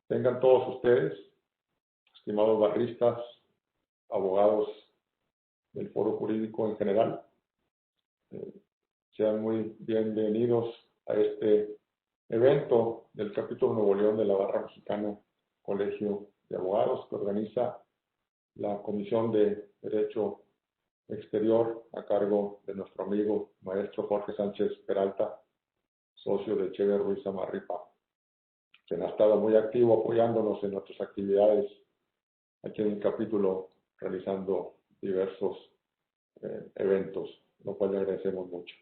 Tengan todos ustedes, estimados barristas, abogados del foro jurídico en general, sean muy bienvenidos a este evento del capítulo Nuevo León de la Barra Mexicana Colegio de Abogados, que organiza la Comisión de Derecho Exterior a cargo de nuestro amigo maestro Jorge Sánchez Peralta, socio de Echeverría Ruiz Amarripa, quien ha estado muy activo apoyándonos en nuestras actividades aquí en el capítulo, realizando diversos eventos, lo cual le agradecemos mucho.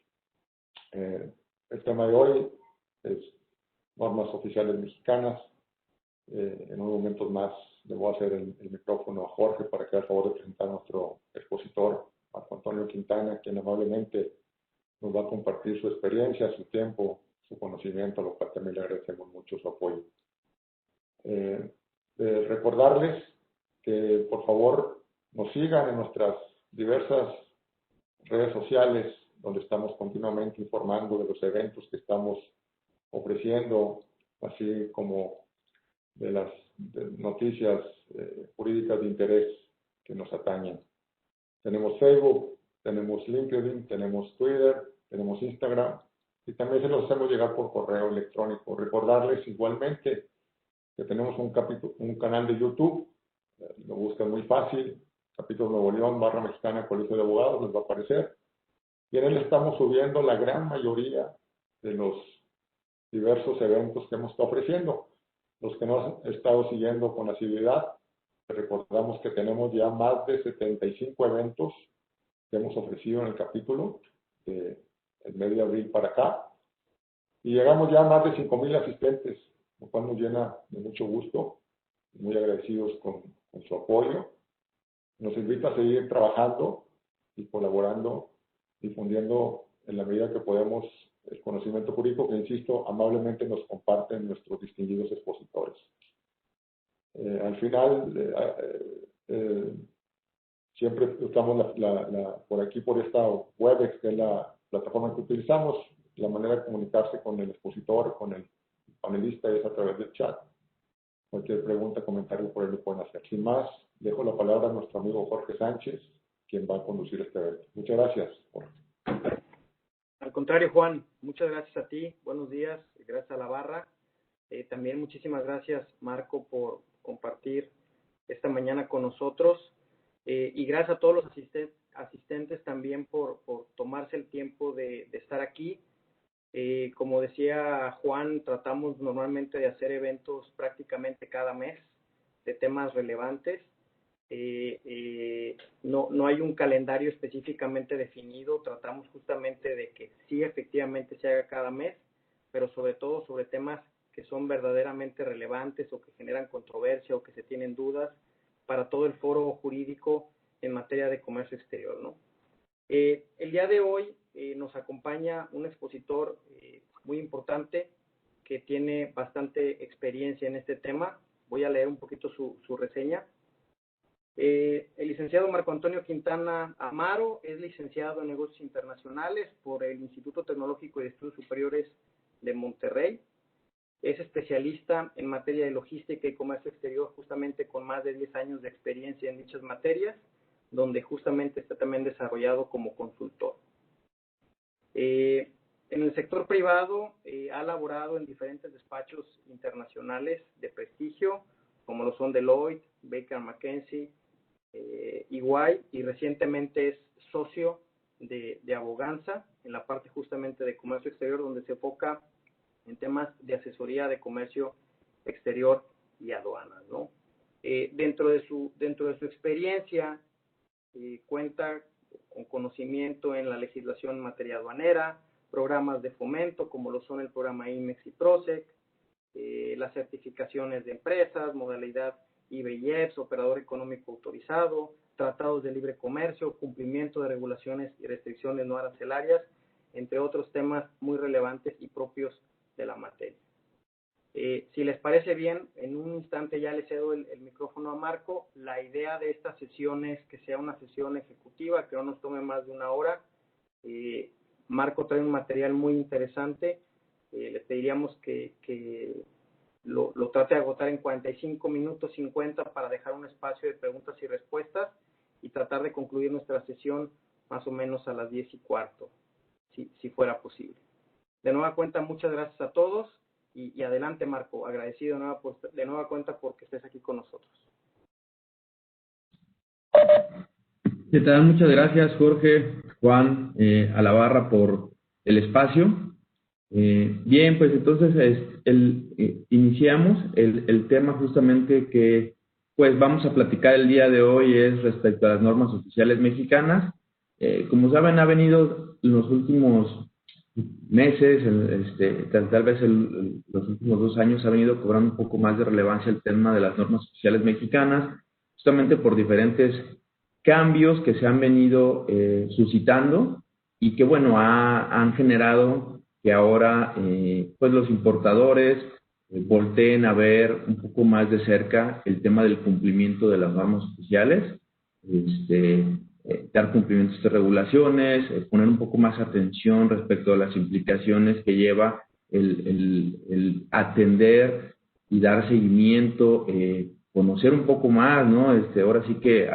El tema de hoy es normas oficiales mexicanas. En unos momentos más le voy a hacer el micrófono a Jorge para que haga el favor de presentar a nuestro expositor, Marco Antonio Quintana, quien amablemente nos va a compartir su experiencia, su tiempo, su conocimiento, a lo cual también le agradecemos mucho su apoyo. Recordarles que por favor nos sigan en nuestras diversas redes sociales, donde estamos continuamente informando de los eventos que estamos ofreciendo, así como de las noticias jurídicas de interés que nos atañen. Tenemos Facebook, tenemos LinkedIn, tenemos Twitter, tenemos Instagram, y también se los hacemos llegar por correo electrónico. Recordarles igualmente que tenemos un canal de YouTube, lo buscan muy fácil, Capítulo Nuevo León, Barra Mexicana Colegio de Abogados, les va a aparecer. Y en él estamos subiendo la gran mayoría de los diversos eventos que hemos estado ofreciendo. Los que nos han estado siguiendo con asiduidad, recordamos que tenemos ya más de 75 eventos que hemos ofrecido en el capítulo del mes de abril para acá. Y llegamos ya a más de 5,000 asistentes, lo cual nos llena de mucho gusto. Muy agradecidos con su apoyo. Nos invita a seguir trabajando y colaborando, difundiendo en la medida que podemos el conocimiento jurídico que, insisto, amablemente nos comparten nuestros distinguidos expositores. Al final, siempre usamos por aquí, por esta Webex, que es la plataforma que utilizamos. La manera de comunicarse con el expositor, con el panelista, es a través del chat. Cualquier pregunta, comentario por él lo pueden hacer. Sin más, dejo la palabra a nuestro amigo Jorge Sánchez, quien va a conducir este evento. Muchas gracias, Jorge. Al contrario, Juan, muchas gracias a ti. Buenos días, gracias a la barra. También muchísimas gracias, Marco, por compartir esta mañana con nosotros. Y gracias a todos los asistentes también por tomarse el tiempo de estar aquí. Como decía Juan, tratamos normalmente de hacer eventos prácticamente cada mes de temas relevantes. No hay un calendario específicamente definido, tratamos justamente de que sí efectivamente se haga cada mes, pero sobre todo sobre temas que son verdaderamente relevantes o que generan controversia o que se tienen dudas para todo el foro jurídico en materia de comercio exterior, ¿no? El día de hoy nos acompaña un expositor muy importante que tiene bastante experiencia en este tema. Voy a leer un poquito su reseña. El licenciado Marco Antonio Quintana Amaro es licenciado en Negocios Internacionales por el Instituto Tecnológico de Estudios Superiores de Monterrey. Es especialista en materia de logística y comercio exterior, justamente con más de 10 años de experiencia en dichas materias, donde justamente está también desarrollado como consultor. En el sector privado ha laborado en diferentes despachos internacionales de prestigio, como lo son Deloitte, Baker McKenzie, EY, y recientemente es socio de Aboganza en la parte justamente de comercio exterior, donde se enfoca en temas de asesoría de comercio exterior y aduanas, ¿no? Dentro de su experiencia, cuenta con conocimiento en la legislación en materia aduanera, programas de fomento como lo son el programa IMEX y PROSEC, las certificaciones de empresas, modalidad IBEX, operador económico autorizado, tratados de libre comercio, cumplimiento de regulaciones y restricciones no arancelarias, entre otros temas muy relevantes y propios de la materia. Si les parece bien, en un instante ya le cedo el micrófono a Marco. La idea de esta sesión es que sea una sesión ejecutiva, que no nos tome más de una hora. Marco trae un material muy interesante. Le pediríamos que lo trate de agotar en 45 minutos, 50, para dejar un espacio de preguntas y respuestas y tratar de concluir nuestra sesión más o menos a las 10:15, si fuera posible. De nueva cuenta, muchas gracias a todos y adelante, Marco, agradecido de nueva cuenta porque estés aquí con nosotros. ¿Qué tal? Muchas gracias, Jorge, Juan, a la barra por el espacio. Bien, pues entonces iniciamos el tema justamente que pues vamos a platicar el día de hoy es respecto a las normas oficiales mexicanas. Como saben, ha venido en los últimos meses, tal vez los últimos 2 años ha venido cobrando un poco más de relevancia el tema de las normas oficiales mexicanas, justamente por diferentes cambios que se han venido suscitando y que, bueno, han generado que ahora pues los importadores volteen a ver un poco más de cerca el tema del cumplimiento de las normas oficiales, dar cumplimiento a estas regulaciones, poner un poco más atención respecto a las implicaciones que lleva el atender y dar seguimiento, conocer un poco más, ¿no? Ahora sí que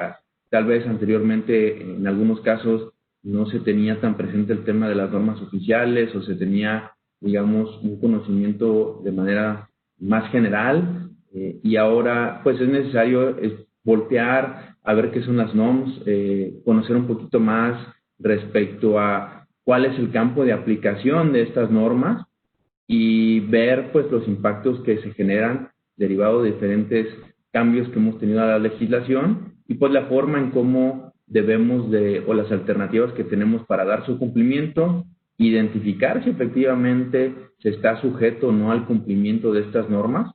tal vez anteriormente en algunos casos no se tenía tan presente el tema de las normas oficiales o se tenía, digamos, un conocimiento de manera más general y ahora pues es necesario voltear a ver qué son las NOMS, conocer un poquito más respecto a cuál es el campo de aplicación de estas normas y ver pues los impactos que se generan derivado de diferentes cambios que hemos tenido a la legislación y pues la forma en cómo debemos o las alternativas que tenemos para dar su cumplimiento, identificar si efectivamente se está sujeto o no al cumplimiento de estas normas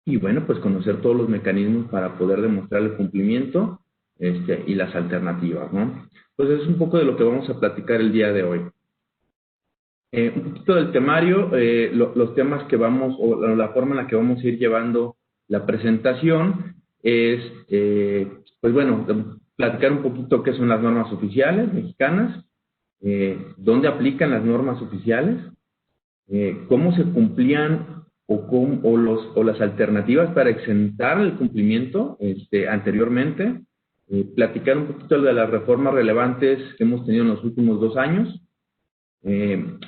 y bueno, pues conocer todos los mecanismos para poder demostrar el cumplimiento y las alternativas, ¿no? Entonces es un poco de lo que vamos a platicar el día de hoy. Un poquito del temario, los temas que vamos, o la forma en la que vamos a ir llevando la presentación es, pues bueno, platicar un poquito qué son las normas oficiales mexicanas, dónde aplican las normas oficiales, cómo se cumplían o las alternativas para exentar el cumplimiento anteriormente, platicar un poquito de las reformas relevantes que hemos tenido en los últimos 2 años,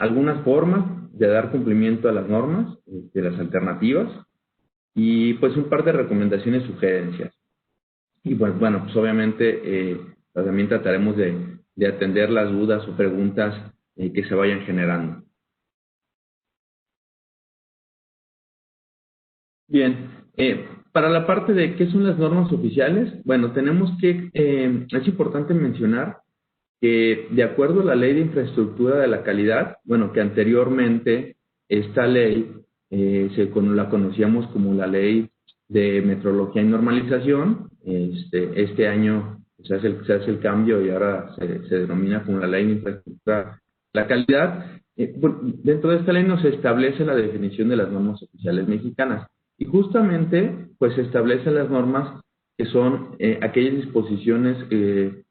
algunas formas de dar cumplimiento a las normas, de las alternativas, y pues un par de recomendaciones, sugerencias. Y pues bueno, pues obviamente también trataremos de atender las dudas o preguntas que se vayan generando. Bien, para la parte de qué son las normas oficiales, bueno, tenemos que, es importante mencionar que de acuerdo a la Ley de Infraestructura de la Calidad, bueno, que anteriormente esta ley la conocíamos como la Ley de Metrología y Normalización. Este año se hace el cambio y ahora se denomina como la Ley de Infraestructura de la Calidad. Dentro de esta ley nos establece la definición de las normas oficiales mexicanas y justamente pues se establecen las normas que son aquellas disposiciones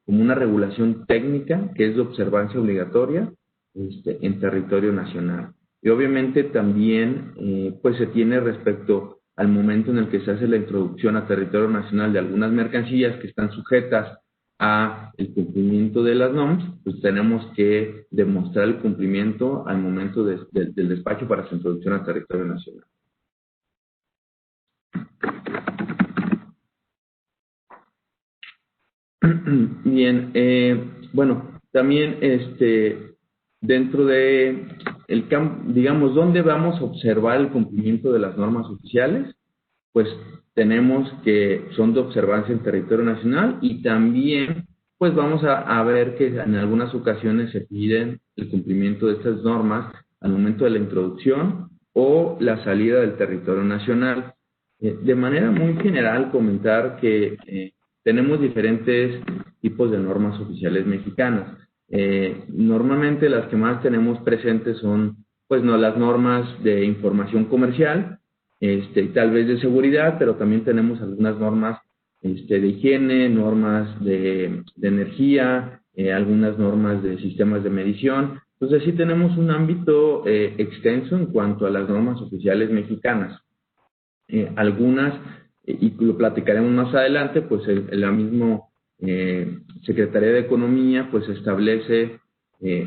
como una regulación técnica que es de observancia obligatoria en territorio nacional. Y obviamente también pues se tiene respecto al momento en el que se hace la introducción a territorio nacional de algunas mercancías que están sujetas a el cumplimiento de las NOMS, pues tenemos que demostrar el cumplimiento al momento del despacho para su introducción a territorio nacional. Bien, bueno, también dentro de el campo, digamos, ¿dónde vamos a observar el cumplimiento de las normas oficiales? Pues tenemos que son de observancia en territorio nacional y también pues vamos a ver que en algunas ocasiones se piden el cumplimiento de estas normas al momento de la introducción o la salida del territorio nacional. De manera muy general comentar que tenemos diferentes tipos de normas oficiales mexicanas. Normalmente las que más tenemos presentes son pues no las normas de información comercial, tal vez de seguridad, pero también tenemos algunas normas de higiene, normas de energía, algunas normas de sistemas de medición. Entonces sí tenemos un ámbito extenso en cuanto a las normas oficiales mexicanas. algunas, y lo platicaremos más adelante, pues la misma Secretaría de Economía pues establece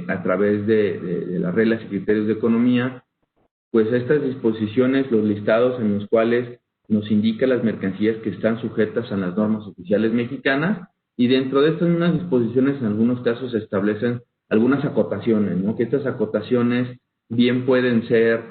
a través de las reglas y criterios de economía, pues estas disposiciones, los listados en los cuales nos indica las mercancías que están sujetas a las normas oficiales mexicanas, y dentro de estas mismas disposiciones en algunos casos se establecen algunas acotaciones, ¿no? Que estas acotaciones bien pueden ser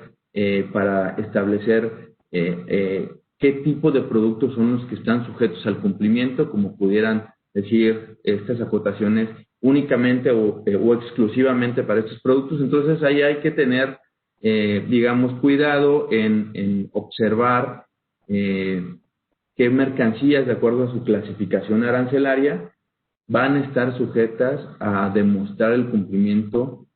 para establecer qué tipo de productos son los que están sujetos al cumplimiento, como pudieran decir estas acotaciones únicamente o exclusivamente para estos productos. Entonces ahí hay que tener, digamos, cuidado en observar qué mercancías, de acuerdo a su clasificación arancelaria, van a estar sujetas a demostrar el cumplimiento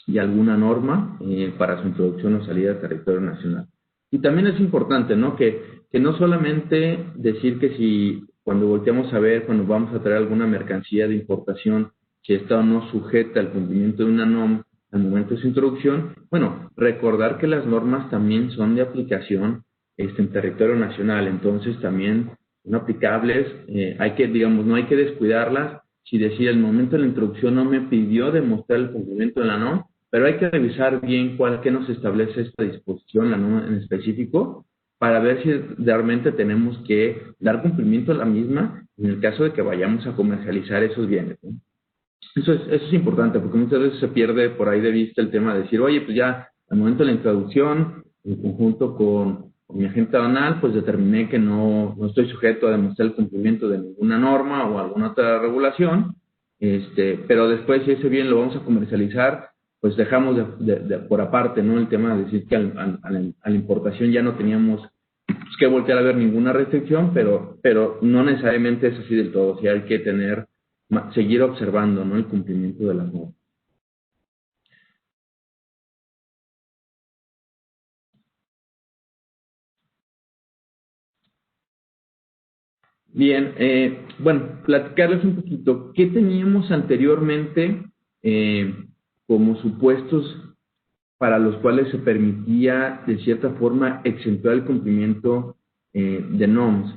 de alguna norma para su introducción o salida al territorio nacional. Y también es importante, ¿no? Que no solamente decir que si cuando volteamos a ver, cuando vamos a traer alguna mercancía de importación, si está o no sujeta al cumplimiento de una norma al momento de su introducción, bueno, recordar que las normas también son de aplicación en territorio nacional, entonces también son aplicables, hay que, digamos, no hay que descuidarlas. Si decir el momento de la introducción no me pidió demostrar el cumplimiento de la norma, pero hay que revisar bien qué nos establece esta disposición, la norma en específico, para ver si realmente tenemos que dar cumplimiento a la misma en el caso de que vayamos a comercializar esos bienes, ¿no? Eso es importante, porque muchas veces se pierde por ahí de vista el tema de decir, oye, pues ya al momento de la introducción, en conjunto con mi agente aduanal, pues determiné que no estoy sujeto a demostrar el cumplimiento de ninguna norma o alguna otra regulación, pero después, si ese bien lo vamos a comercializar, pues dejamos por aparte, ¿no? El tema de decir que a la importación ya no teníamos que voltear a ver ninguna restricción, pero no necesariamente es así del todo. Sí hay que seguir observando, ¿no? El cumplimiento de las normas. Bien, bueno, platicarles un poquito. ¿Qué teníamos anteriormente como supuestos para los cuales se permitía, de cierta forma, exentuar el cumplimiento de NOMS?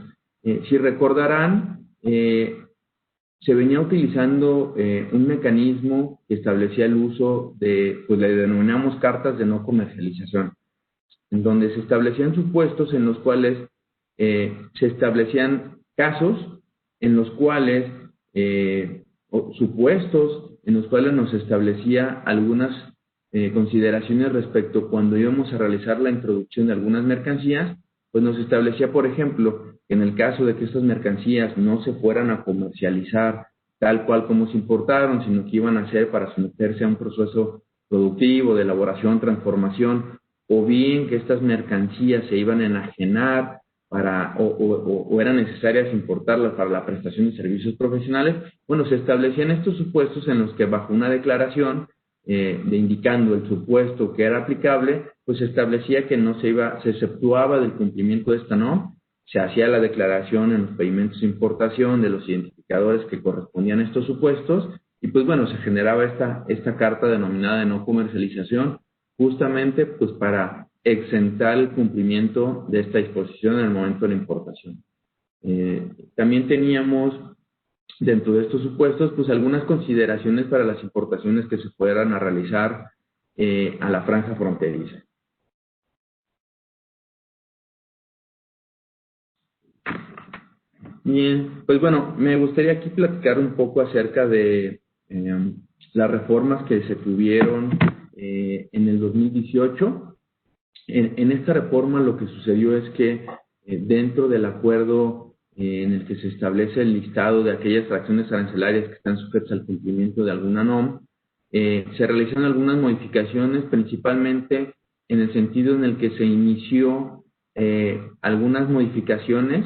Si recordarán, se venía utilizando un mecanismo que establecía el uso de, pues le denominamos cartas de no comercialización, en donde se establecían supuestos en los cuales se establecían casos en los cuales, o supuestos en los cuales nos establecía algunas consideraciones respecto cuando íbamos a realizar la introducción de algunas mercancías, pues nos establecía, por ejemplo, que en el caso de que estas mercancías no se fueran a comercializar tal cual como se importaron, sino que iban a ser para someterse a un proceso productivo de elaboración, transformación, o bien que estas mercancías se iban a enajenar o eran necesarias importarlas para la prestación de servicios profesionales, bueno, se establecían estos supuestos en los que bajo una declaración indicando el supuesto que era aplicable, pues se establecía que se exceptuaba del cumplimiento de esta norma, se hacía la declaración en los pedimentos de importación de los identificadores que correspondían a estos supuestos, y pues bueno, se generaba esta carta denominada de no comercialización, justamente pues para exentar el cumplimiento de esta disposición en el momento de la importación. También teníamos dentro de estos supuestos pues algunas consideraciones para las importaciones que se fueran a realizar a la franja fronteriza. Bien, pues bueno, me gustaría aquí platicar un poco acerca de las reformas que se tuvieron en el 2018. En esta reforma lo que sucedió es que dentro del acuerdo en el que se establece el listado de aquellas fracciones arancelarias que están sujetas al cumplimiento de alguna NOM, se realizaron algunas modificaciones, principalmente en el sentido en el que se inició algunas modificaciones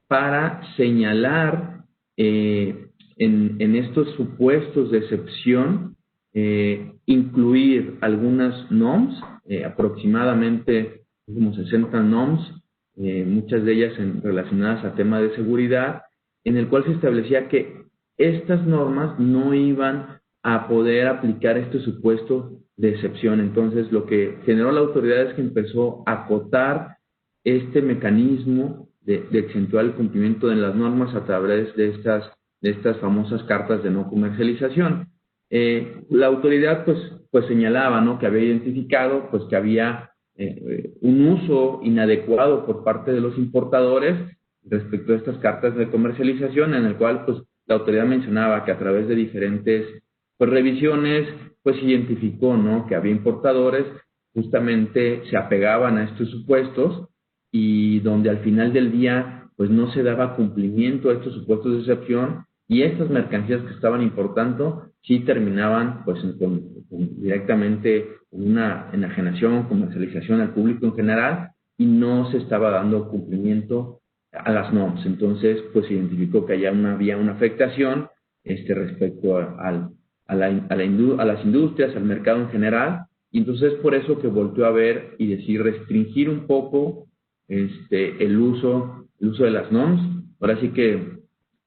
para señalar en estos supuestos de excepción, incluir algunas NOMs, aproximadamente como 60 NOMs, muchas de ellas relacionadas a temas de seguridad, en el cual se establecía que estas normas no iban a poder aplicar este supuesto de excepción. Entonces, lo que generó la autoridad es que empezó a acotar este mecanismo de exentuar el cumplimiento de las normas a través de estas famosas cartas de no comercialización. La autoridad pues señalaba, ¿no?, que había identificado pues que había un uso inadecuado por parte de los importadores respecto a estas cartas de comercialización, en el cual pues la autoridad mencionaba que a través de diferentes pues revisiones pues identificó, ¿no?, que había importadores justamente se apegaban a estos supuestos y donde al final del día pues no se daba cumplimiento a estos supuestos de excepción y estas mercancías que estaban importando sí terminaban pues directamente en una enajenación, comercialización al público en general y no se estaba dando cumplimiento a las normas. Entonces pues se identificó que había una afectación respecto a las industrias, al mercado en general, y entonces por eso que volteó a ver y decir restringir un poco el uso de las NOMS. Ahora sí que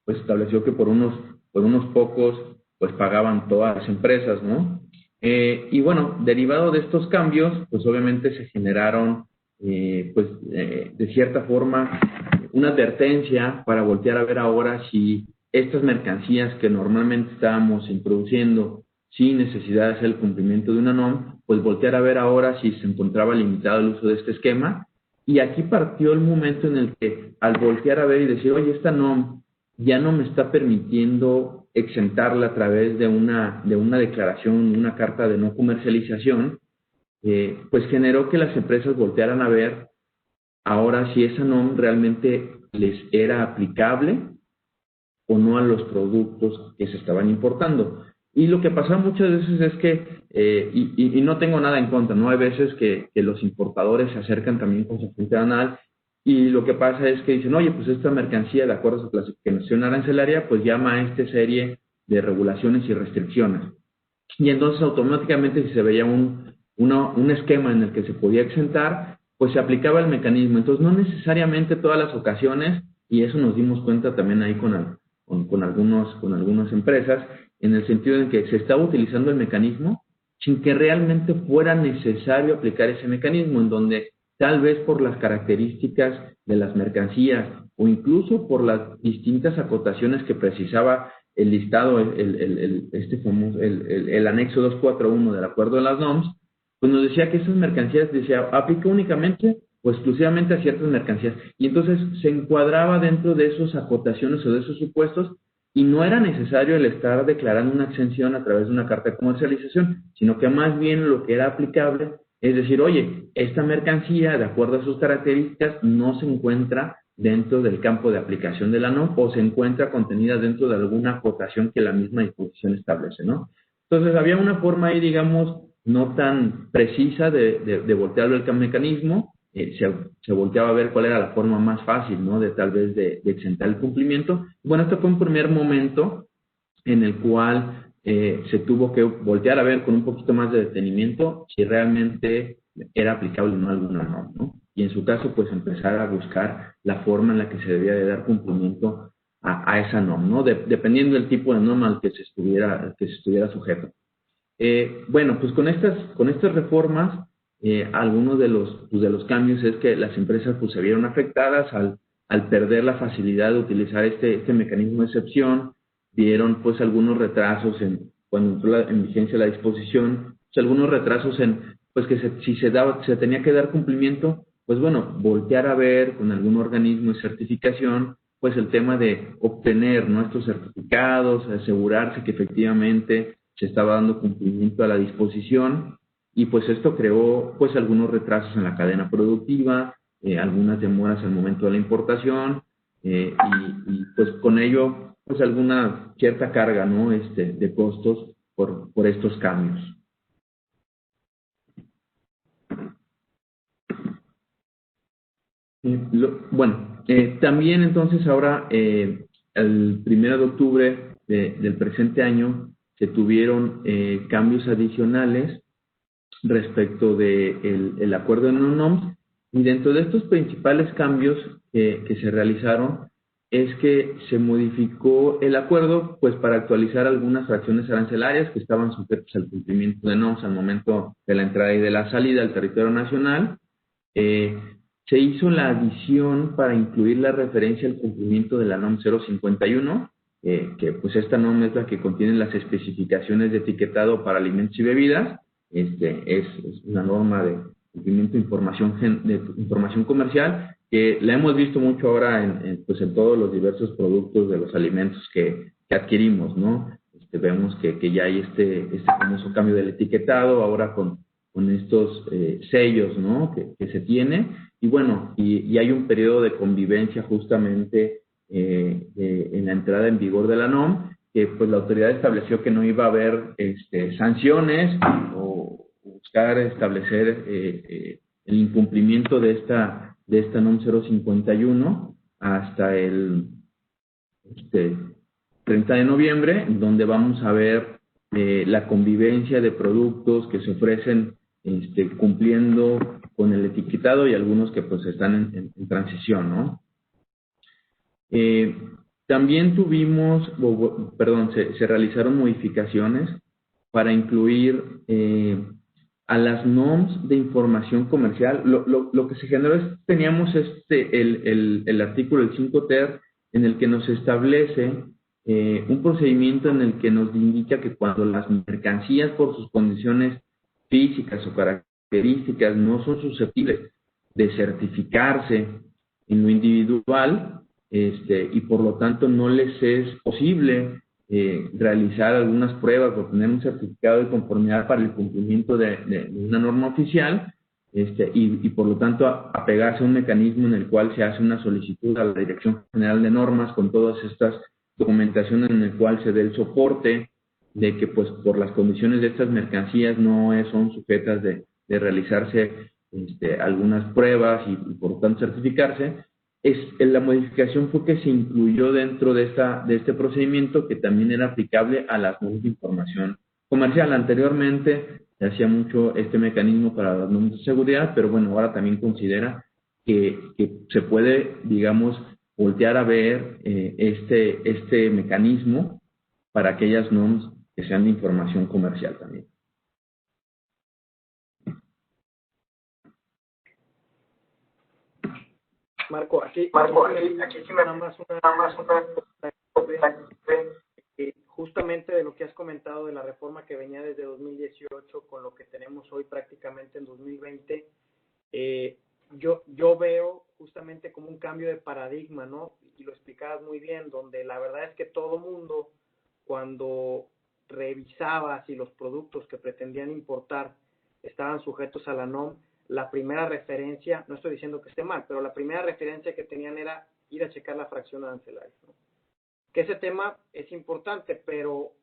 pues estableció que por unos pocos pues pagaban todas las empresas, ¿no? Y bueno, derivado de estos cambios, pues obviamente se generaron de cierta forma una advertencia para voltear a ver ahora si estas mercancías que normalmente estábamos introduciendo sin necesidad de hacer el cumplimiento de una NOM, pues voltear a ver ahora si se encontraba limitado el uso de este esquema. Y aquí partió el momento en el que al voltear a ver y decir, oye, esta NOM ya no me está permitiendo exentarla a través de una declaración, una carta de no comercialización, pues generó que las empresas voltearan a ver ahora si esa NOM realmente les era aplicable o no a los productos que se estaban importando. Y lo que pasa muchas veces es que, y no tengo nada en contra, ¿no? Hay veces que los importadores se acercan también con su fuente anal y lo que pasa es que dicen, oye, pues esta mercancía, de acuerdo a su clasificación arancelaria, pues llama a esta serie de regulaciones y restricciones. Y entonces automáticamente si se veía un esquema en el que se podía exentar, pues se aplicaba el mecanismo. Entonces no necesariamente todas las ocasiones, y eso nos dimos cuenta también ahí con algunas empresas, en el sentido en que se estaba utilizando el mecanismo sin que realmente fuera necesario aplicar ese mecanismo, en donde tal vez por las características de las mercancías o incluso por las distintas acotaciones que precisaba el listado, el anexo 241 del acuerdo de las NOMS, pues nos decía que esas mercancías, decía, aplica únicamente o exclusivamente a ciertas mercancías. Y entonces se encuadraba dentro de esas acotaciones o de esos supuestos y no era necesario el estar declarando una exención a través de una carta de comercialización, sino que más bien lo que era aplicable es decir, oye, esta mercancía, de acuerdo a sus características, no se encuentra dentro del campo de aplicación de la NOM o se encuentra contenida dentro de alguna acotación que la misma disposición establece, ¿no? Entonces, había una forma ahí, digamos, no tan precisa de voltearlo el mecanismo, se volteaba a ver cuál era la forma más fácil, ¿no?, de tal vez de exentar el cumplimiento. Bueno, este fue un primer momento en el cual se tuvo que voltear a ver con un poquito más de detenimiento si realmente era aplicable o no alguna norma, ¿no? Y en su caso, pues empezar a buscar la forma en la que se debía de dar cumplimiento a esa norma, ¿no? Dependiendo del tipo de norma al que se estuviera sujeto. Bueno, pues con estas reformas, algunos de los cambios es que las empresas pues se vieron afectadas al perder la facilidad de utilizar este mecanismo de excepción, vieron pues algunos retrasos cuando entró en vigencia la disposición, pues algunos retrasos pues que si se tenía que dar cumplimiento, pues bueno, voltear a ver con algún organismo de certificación, pues el tema de obtener nuestros certificados, asegurarse que efectivamente se estaba dando cumplimiento a la disposición, y pues esto creó pues algunos retrasos en la cadena productiva, algunas demoras al momento de la importación, y pues con ello pues alguna cierta carga, ¿no?, de costos por estos cambios. También entonces ahora, el 1 de octubre del presente año, se tuvieron cambios adicionales respecto del acuerdo de NOMS, y dentro de estos principales cambios que se realizaron es que se modificó el acuerdo pues para actualizar algunas fracciones arancelarias que estaban sujetas al cumplimiento de NOMS al momento de la entrada y de la salida al territorio nacional. se hizo la adición para incluir la referencia al cumplimiento de la NOM 051, que pues esta NOM es la que contiene las especificaciones de etiquetado para alimentos y bebidas. Es una norma de cumplimiento de información comercial que la hemos visto mucho ahora pues en todos los diversos productos de los alimentos que adquirimos, ¿no? Vemos que ya hay este famoso cambio del etiquetado ahora con estos sellos, ¿no? que se tiene, y bueno, y hay un periodo de convivencia justamente en la entrada en vigor de la NOM, que pues la autoridad estableció que no iba a haber sanciones o buscar establecer el incumplimiento de esta NOM 051 hasta el 30 de noviembre, donde vamos a ver la convivencia de productos que se ofrecen cumpliendo con el etiquetado y algunos que pues están en transición, ¿no? También se realizaron modificaciones para incluir a las NOMs de información comercial. Lo que se generó es, teníamos el artículo, el 5 ter, en el que nos establece un procedimiento en el que nos indica que cuando las mercancías por sus condiciones físicas o características no son susceptibles de certificarse en lo individual, y por lo tanto no les es posible realizar algunas pruebas o tener un certificado de conformidad para el cumplimiento de una norma oficial, y por lo tanto apegarse a un mecanismo en el cual se hace una solicitud a la Dirección General de Normas con todas estas documentaciones en el cual se dé el soporte de que pues por las condiciones de estas mercancías no son sujetas de realizarse algunas pruebas y por lo tanto certificarse. La modificación fue que se incluyó dentro de este procedimiento que también era aplicable a las normas de información comercial. Anteriormente se hacía mucho este mecanismo para las normas de seguridad, pero bueno, ahora también considera que se puede, digamos, voltear a ver este mecanismo para aquellas normas que sean de información comercial también. Marco, aquí sí me nada más justamente de lo que has comentado de la reforma que venía desde 2018 con lo que tenemos hoy prácticamente en 2020, yo veo justamente como un cambio de paradigma, ¿no? Y lo explicabas muy bien, donde la verdad es que todo mundo, cuando revisaba si los productos que pretendían importar estaban sujetos a la NOM, la primera referencia, no estoy diciendo que esté mal, pero la primera referencia que tenían era ir a checar la fracción arancelaria, ¿no? Que ese tema es importante, pero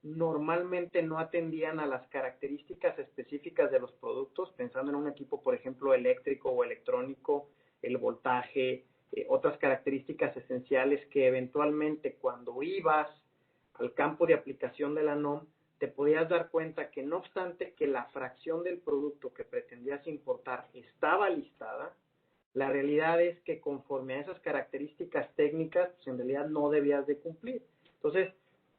normalmente no atendían a las características específicas de los productos, pensando en un equipo, por ejemplo, eléctrico o electrónico, el voltaje, otras características esenciales que eventualmente cuando ibas al campo de aplicación de la NOM, te podías dar cuenta que no obstante que la fracción del producto que pretendías importar estaba listada, la realidad es que conforme a esas características técnicas, pues en realidad no debías de cumplir. Entonces,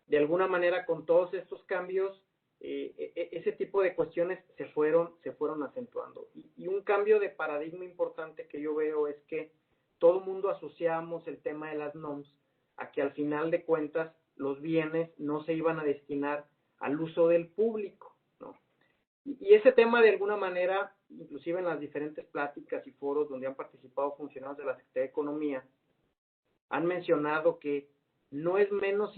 de alguna manera, con todos estos cambios, ese tipo de cuestiones se fueron acentuando. Y un cambio de paradigma importante que yo veo es que todo el mundo asociamos el tema de las NOMs a que al final de cuentas los bienes no se iban a destinar al uso del público, ¿no? Y ese tema de alguna manera, inclusive en las diferentes pláticas y foros donde han participado funcionarios de la Secretaría de Economía, han mencionado que no es menos,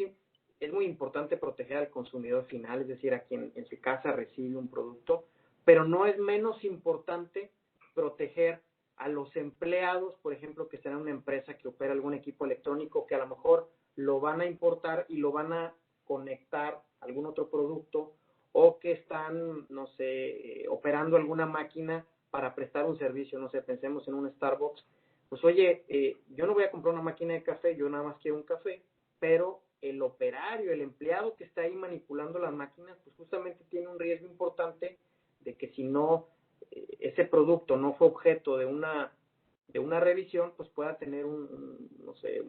es muy importante proteger al consumidor final, es decir, a quien en su casa recibe un producto, pero no es menos importante proteger a los empleados, por ejemplo, que están en una empresa que opera algún equipo electrónico, que a lo mejor lo van a importar y lo van a conectar a algún otro producto, o que están, no sé, operando alguna máquina para prestar un servicio, no sé, pensemos en un Starbucks, pues oye, yo no voy a comprar una máquina de café, yo nada más quiero un café, pero el operario, el empleado que está ahí manipulando las máquinas, pues justamente tiene un riesgo importante de que si no, ese producto no fue objeto de una revisión, pues pueda tener no sé,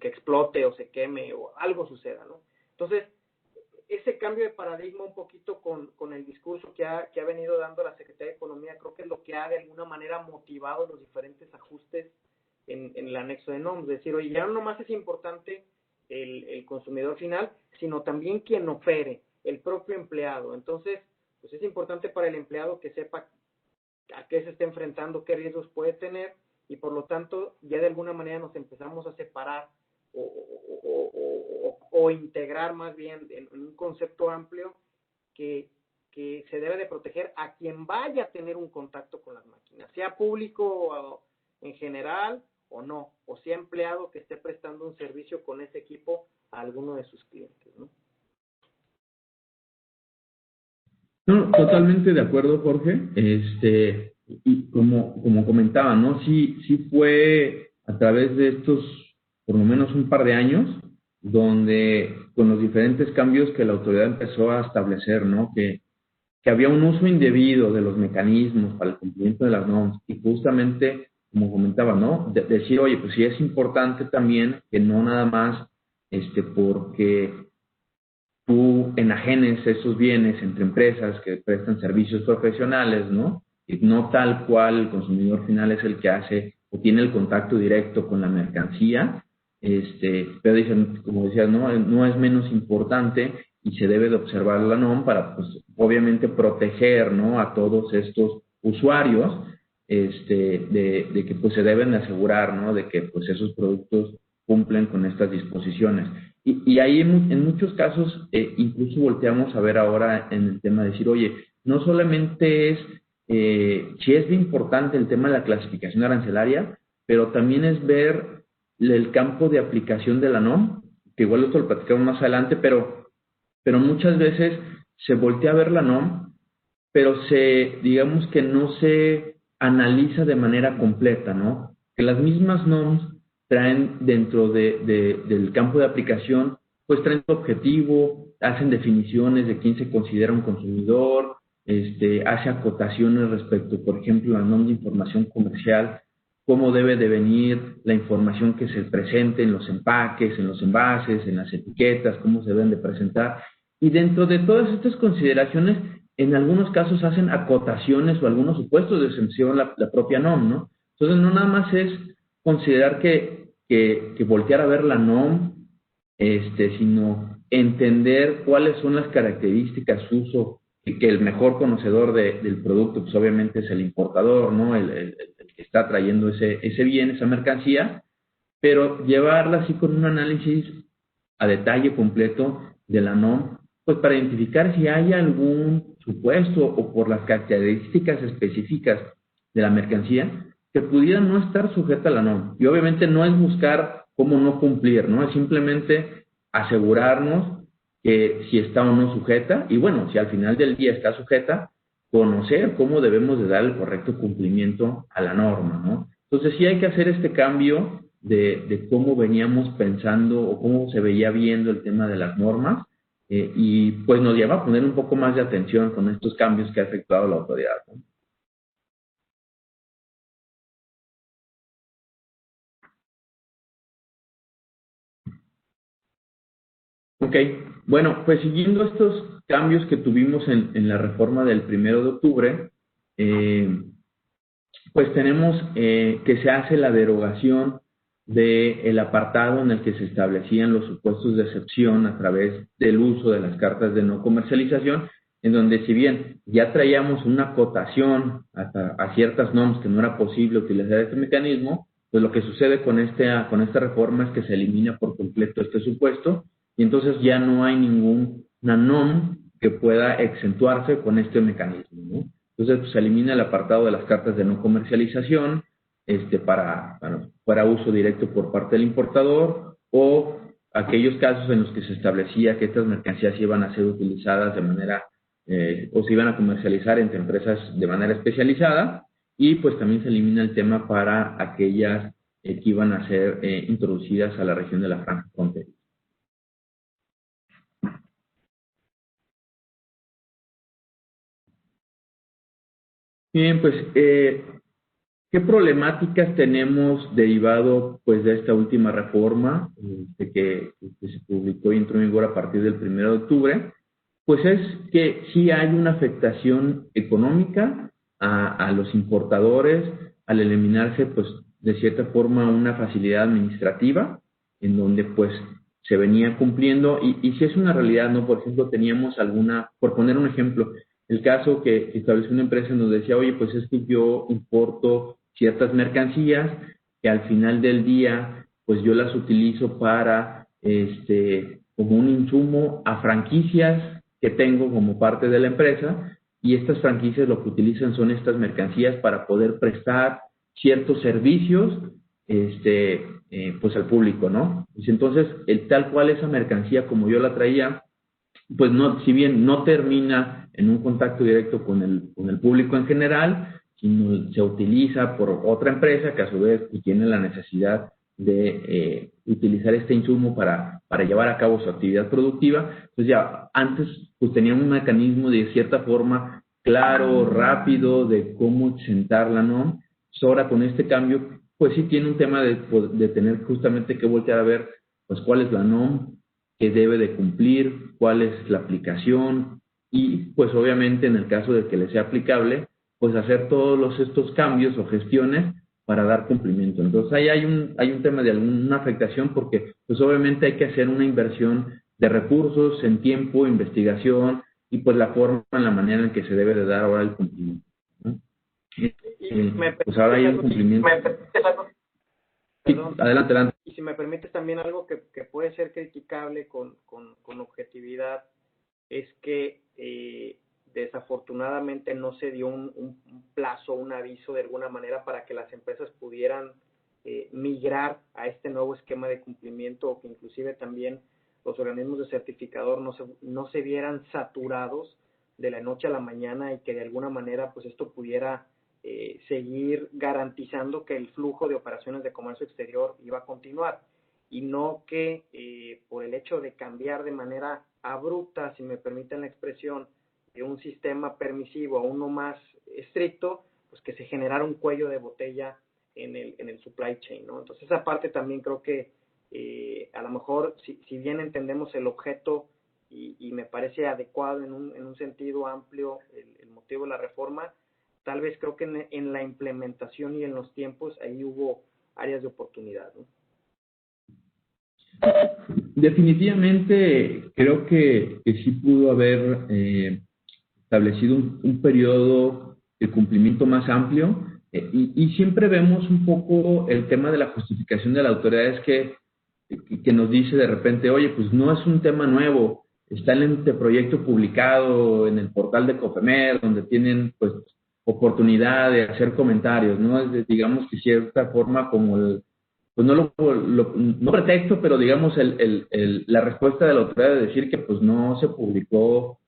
que explote o se queme o algo suceda, ¿no? Entonces, ese cambio de paradigma un poquito con el discurso que ha venido dando la Secretaría de Economía, creo que es lo que ha de alguna manera motivado los diferentes ajustes en el anexo de NOM. Es decir, oye, ya no nomás es importante el consumidor final, sino también quien opere, el propio empleado. Entonces, pues es importante para el empleado que sepa a qué se está enfrentando, qué riesgos puede tener, y por lo tanto ya de alguna manera nos empezamos a separar o integrar más bien en un concepto amplio que se debe de proteger a quien vaya a tener un contacto con las máquinas, sea público en general o no, o sea empleado que esté prestando un servicio con ese equipo a alguno de sus clientes, ¿no? No, totalmente de acuerdo, Jorge. Y como comentaba, ¿no? Sí fue a través de estos, por lo menos un par de años, donde con los diferentes cambios que la autoridad empezó a establecer, ¿no? Que había un uso indebido de los mecanismos para el cumplimiento de las normas y justamente, como comentaba, ¿no? Decir, oye, pues sí es importante también que no nada más porque tú enajenes esos bienes entre empresas que prestan servicios profesionales, ¿no? Y no tal cual el consumidor final es el que hace o tiene el contacto directo con la mercancía, pero dicen, como decías, no es menos importante y se debe de observar la NOM para, pues, obviamente proteger, ¿no? A todos estos usuarios, de que pues se deben de asegurar, ¿no? De que pues esos productos cumplen con estas disposiciones. Y ahí en muchos casos incluso volteamos a ver ahora en el tema de decir, oye, no solamente es, sí es bien importante el tema de la clasificación arancelaria, pero también es ver el campo de aplicación de la NOM, que igual esto lo platicamos más adelante, pero muchas veces se voltea a ver la NOM, pero digamos que no se analiza de manera completa, ¿no? Que las mismas NOMs traen dentro del campo de aplicación, pues traen su objetivo, hacen definiciones de quién se considera un consumidor, hace acotaciones respecto, por ejemplo, a la NOM de información comercial, cómo debe de venir la información que se presente en los empaques, en los envases, en las etiquetas, cómo se deben de presentar. Y dentro de todas estas consideraciones, en algunos casos hacen acotaciones o algunos supuestos de exención la propia NOM, ¿no? Entonces, no nada más es considerar que voltear a ver la NOM, sino entender cuáles son las características, uso, y que el mejor conocedor del producto, pues obviamente es el importador, ¿no? El que está trayendo ese bien, esa mercancía, pero llevarla así con un análisis a detalle completo de la NOM, pues para identificar si hay algún supuesto o por las características específicas de la mercancía que pudiera no estar sujeta a la NOM. Y obviamente no es buscar cómo no cumplir, ¿no? Es simplemente asegurarnos que si está o no sujeta, y bueno, si al final del día está sujeta, conocer cómo debemos de dar el correcto cumplimiento a la norma, ¿no? Entonces sí hay que hacer este cambio de cómo veníamos pensando o cómo se veía viendo el tema de las normas, y pues nos lleva a poner un poco más de atención con estos cambios que ha efectuado la autoridad, ¿no? Ok, bueno, pues siguiendo estos cambios que tuvimos en la reforma del 1 de octubre, eh, pues tenemos que se hace la derogación del apartado en el que se establecían los supuestos de excepción a través del uso de las cartas de no comercialización, en donde si bien ya traíamos una acotación a ciertas normas que no era posible utilizar este mecanismo, pues lo que sucede con esta reforma es que se elimina por completo este supuesto y entonces ya no hay ninguna NOM que pueda exentuarse con este mecanismo, ¿no? Entonces, pues, se elimina el apartado de las cartas de no comercialización para uso directo por parte del importador, o aquellos casos en los que se establecía que estas mercancías iban a ser utilizadas de manera o se iban a comercializar entre empresas de manera especializada, y pues también se elimina el tema para aquellas que iban a ser introducidas a la región de la franja fronteriza. Bien, pues ¿Qué problemáticas tenemos derivado pues de esta última reforma que se publicó y entró en vigor a partir del 1 de octubre? Pues es que sí hay una afectación económica a los importadores al eliminarse pues de cierta forma una facilidad administrativa en donde pues se venía cumpliendo y si es una realidad, ¿no? Por ejemplo, teníamos alguna, por poner un ejemplo, el caso que estableció una empresa nos decía, oye, pues es que yo importo ciertas mercancías que al final del día, pues yo las utilizo para, como un insumo a franquicias que tengo como parte de la empresa y estas franquicias lo que utilizan son estas mercancías para poder prestar ciertos servicios, pues al público, ¿no? Pues entonces, tal cual esa mercancía como yo la traía, pues no, si bien no termina en un contacto directo con el público en general, sino se utiliza por otra empresa que a su vez tiene la necesidad de utilizar este insumo para llevar a cabo su actividad productiva. Entonces ya antes pues tenía un mecanismo de cierta forma claro, rápido, de cómo exentarla, ¿no? Pues ahora con este cambio, pues sí tiene un tema de tener justamente que voltear a ver pues cuál es la NOM que debe de cumplir, cuál es la aplicación y pues obviamente en el caso de que le sea aplicable, pues hacer todos estos cambios o gestiones para dar cumplimiento. Entonces ahí hay un tema de alguna afectación porque pues obviamente hay que hacer una inversión de recursos, en tiempo, investigación y pues la forma, la manera en que se debe de dar ahora el cumplimiento, ¿no? Pues ahora hay un cumplimiento. Perdón. Adelante. Y si me permites también algo que puede ser criticable con objetividad, es que desafortunadamente no se dio un plazo, un aviso de alguna manera para que las empresas pudieran migrar a este nuevo esquema de cumplimiento o que inclusive también los organismos de certificador no se vieran saturados de la noche a la mañana y que de alguna manera pues esto pudiera seguir garantizando que el flujo de operaciones de comercio exterior iba a continuar y no que por el hecho de cambiar de manera abrupta, si me permiten la expresión, de un sistema permisivo a uno más estricto, pues que se generara un cuello de botella en el supply chain, ¿no? Entonces esa parte también creo que a lo mejor si bien entendemos el objeto y me parece adecuado en un sentido amplio el motivo de la reforma, tal vez creo que en la implementación y en los tiempos ahí hubo áreas de oportunidad, ¿no? Definitivamente creo que sí pudo haber establecido un periodo de cumplimiento más amplio y siempre vemos un poco el tema de la justificación de la autoridad es que nos dice de repente, oye, pues no es un tema nuevo, está en el anteproyecto publicado en el portal de COFEMER, donde tienen pues oportunidad de hacer comentarios, ¿no? Es digamos que cierta forma como pues no pretexto, pero digamos la respuesta de la autoridad de decir que pues no se publicó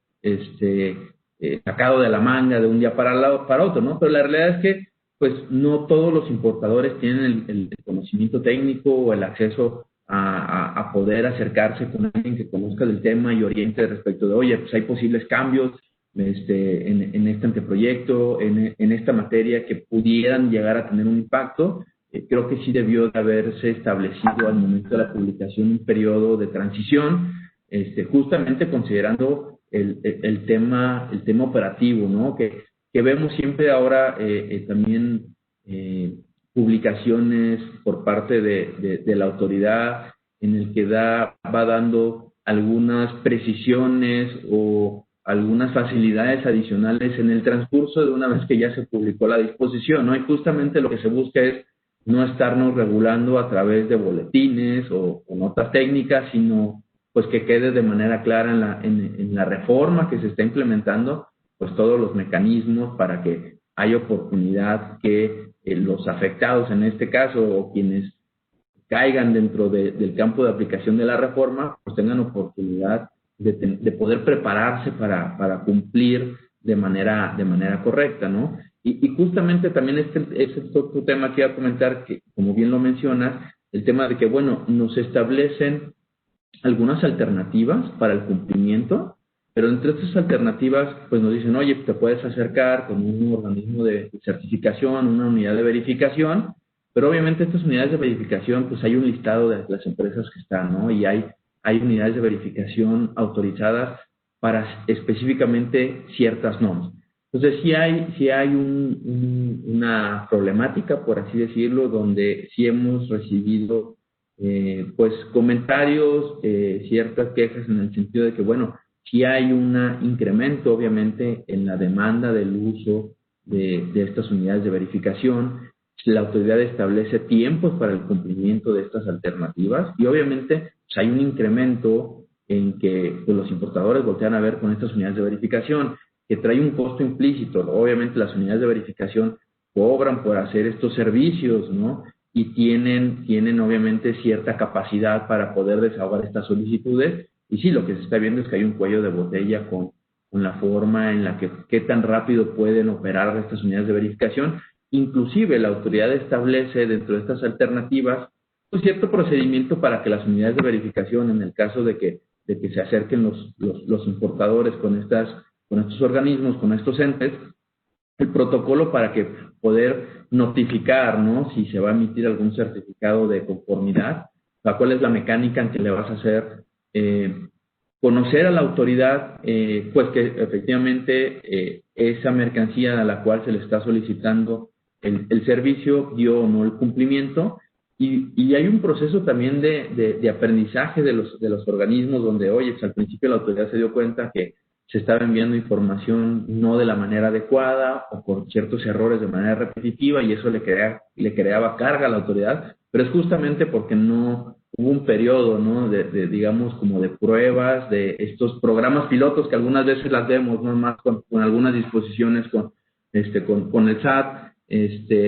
sacado de la manga de un día para otro, ¿no? Pero la realidad es que pues no todos los importadores tienen el conocimiento técnico o el acceso a poder acercarse con alguien que conozca del tema y oriente respecto de, oye, pues hay posibles cambios en este anteproyecto, en esta materia que pudieran llegar a tener un impacto. Creo que sí debió de haberse establecido al momento de la publicación un periodo de transición, justamente considerando el tema operativo, ¿no? Que vemos siempre ahora también publicaciones por parte de la autoridad en el que va dando algunas precisiones o algunas facilidades adicionales en el transcurso de una vez que ya se publicó la disposición, ¿no? Y justamente lo que se busca es no estarnos regulando a través de boletines o notas técnicas, sino pues que quede de manera clara en la reforma que se está implementando, pues todos los mecanismos para que haya oportunidad que los afectados en este caso o quienes caigan dentro del campo de aplicación de la reforma, pues tengan oportunidad de poder prepararse para cumplir de manera correcta, ¿no? Y justamente también este otro tema que iba a comentar, que como bien lo mencionas, el tema de que, bueno, nos establecen algunas alternativas para el cumplimiento, Pero entre estas alternativas, pues nos dicen, oye, te puedes acercar con un organismo de certificación, una unidad de verificación, pero obviamente estas unidades de verificación, pues hay un listado de las empresas que están, ¿no? Y hay unidades de verificación autorizadas para específicamente ciertas normas. Entonces, sí hay una problemática, por así decirlo, donde sí hemos recibido pues comentarios, ciertas quejas en el sentido de que, bueno, sí hay un incremento, obviamente, en la demanda del uso de estas unidades de verificación. La autoridad establece tiempos para el cumplimiento de estas alternativas y, obviamente, pues hay un incremento en que pues, los importadores voltean a ver con estas unidades de verificación, que trae un costo implícito. Obviamente, las unidades de verificación cobran por hacer estos servicios, ¿no? Y tienen obviamente cierta capacidad para poder desahogar estas solicitudes. Y sí, lo que se está viendo es que hay un cuello de botella con la forma en la que qué tan rápido pueden operar estas unidades de verificación. Inclusive la autoridad establece dentro de estas alternativas pues, cierto procedimiento para que las unidades de verificación, en el caso de que se acerquen los importadores con estos organismos, con estos entes, el protocolo para que poder notificar, ¿no? Si se va a emitir algún certificado de conformidad, cuál es la mecánica en que le vas a hacer conocer a la autoridad, pues que efectivamente esa mercancía a la cual se le está solicitando el servicio dio o no el cumplimiento. Y hay un proceso también de aprendizaje de los organismos donde, oye, pues al principio la autoridad se dio cuenta que se estaba enviando información no de la manera adecuada o con ciertos errores de manera repetitiva y eso le creaba carga a la autoridad, pero es justamente porque no hubo un periodo, ¿no? digamos, como de pruebas, de estos programas pilotos que algunas veces las vemos, ¿no? Más con algunas disposiciones con el SAT,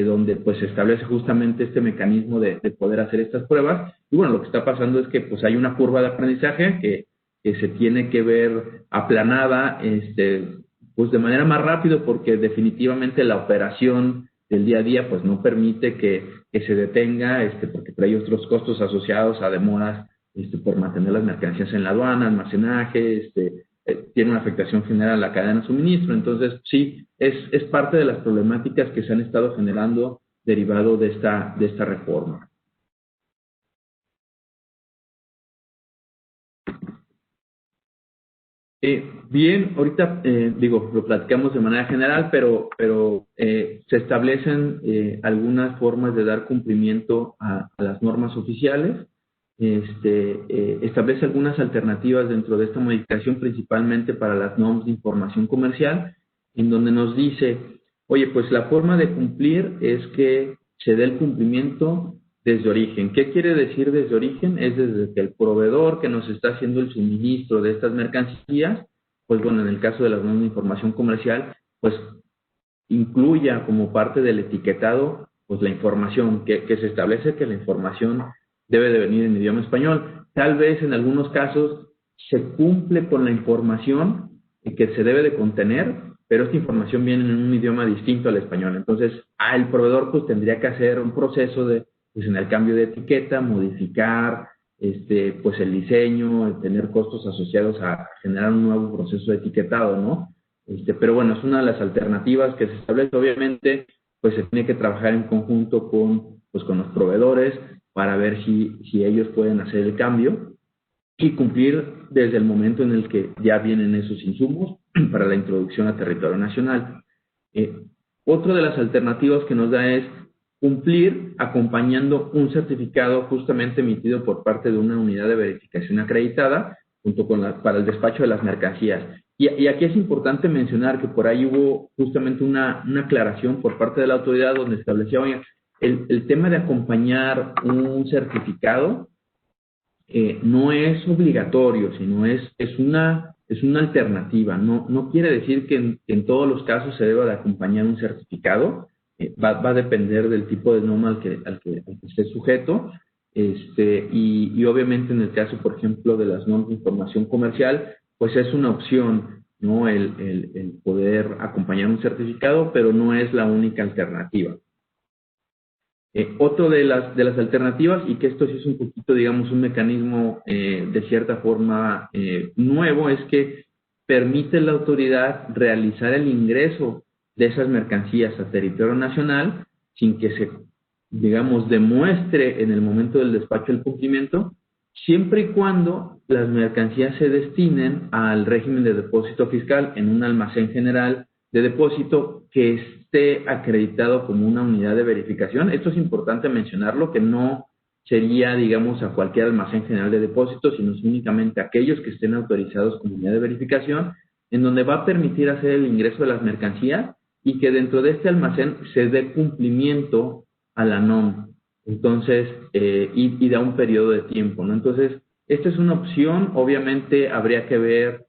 donde pues se establece justamente este mecanismo de poder hacer estas pruebas. Y bueno, lo que está pasando es que pues hay una curva de aprendizaje que se tiene que ver aplanada, pues de manera más rápido porque definitivamente la operación del día a día pues no permite que se detenga, porque trae otros costos asociados a demoras, por mantener las mercancías en la aduana, almacenaje, tiene una afectación general a la cadena de suministro. Entonces, sí, es parte de las problemáticas que se han estado generando derivado de esta reforma. Bien, ahorita lo platicamos de manera general, pero se establecen algunas formas de dar cumplimiento a las normas oficiales. Establece algunas alternativas dentro de esta modificación, principalmente para las normas de información comercial, en donde nos dice, oye, pues la forma de cumplir es que se dé el cumplimiento desde origen. ¿Qué quiere decir desde origen? Es desde que el proveedor que nos está haciendo el suministro de estas mercancías, pues bueno, en el caso de las normas de información comercial, pues incluya como parte del etiquetado, pues la información, que se establece que la información debe de venir en idioma español. Tal vez en algunos casos se cumple con la información que se debe de contener, pero esta información viene en un idioma distinto al español. Entonces, el proveedor pues tendría que hacer un proceso pues en el cambio de etiqueta, modificar pues el diseño, tener costos asociados a generar un nuevo proceso de etiquetado, ¿no? Pero bueno, es una de las alternativas que se establece. Obviamente, pues se tiene que trabajar en conjunto con los proveedores para ver si ellos pueden hacer el cambio y cumplir desde el momento en el que ya vienen esos insumos para la introducción a territorio nacional. Otra de las alternativas que nos da es cumplir acompañando un certificado justamente emitido por parte de una unidad de verificación acreditada junto con para el despacho de las mercancías. Y aquí es importante mencionar que por ahí hubo justamente una aclaración por parte de la autoridad donde establecía, oye, el tema de acompañar un certificado no es obligatorio, sino es una alternativa. No quiere decir que en todos los casos se deba de acompañar un certificado. Va a depender del tipo de norma al que esté sujeto. Y obviamente en el caso, por ejemplo, de las normas de información comercial, pues es una opción, ¿no? El poder acompañar un certificado, pero no es la única alternativa. Otro de las alternativas, y que esto sí es un poquito, digamos, un mecanismo de cierta forma nuevo, es que permite a la autoridad realizar el ingreso de esas mercancías a territorio nacional sin que se, digamos, demuestre en el momento del despacho el cumplimiento, siempre y cuando las mercancías se destinen al régimen de depósito fiscal en un almacén general de depósito que esté acreditado como una unidad de verificación. Esto es importante mencionarlo, que no sería, digamos, a cualquier almacén general de depósito, sino únicamente a aquellos que estén autorizados como unidad de verificación, en donde va a permitir hacer el ingreso de las mercancías y que dentro de este almacén se dé cumplimiento a la NOM. Entonces, y da un periodo de tiempo, ¿no? Entonces, esta es una opción. Obviamente habría que ver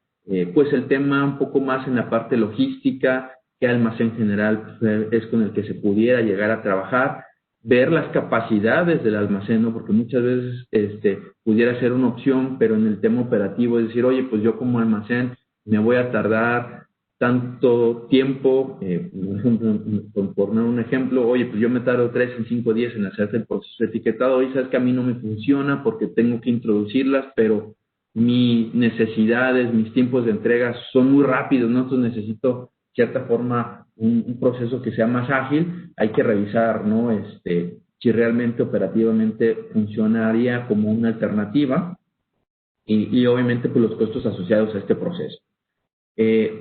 pues el tema un poco más en la parte logística, qué almacén general es con el que se pudiera llegar a trabajar, ver las capacidades del almacén, ¿no? Porque muchas veces pudiera ser una opción, pero en el tema operativo es decir, oye, pues yo como almacén me voy a tardar tanto tiempo, por poner un ejemplo, oye, pues yo me tardo 3 en 5 días en hacerte el proceso de etiquetado, oye, sabes que a mí no me funciona porque tengo que introducirlas, pero mis necesidades, mis tiempos de entrega son muy rápidos, ¿no? Entonces necesito, de cierta forma, un proceso que sea más ágil. Hay que revisar, ¿no? Si realmente operativamente funcionaría como una alternativa y obviamente pues los costos asociados a este proceso.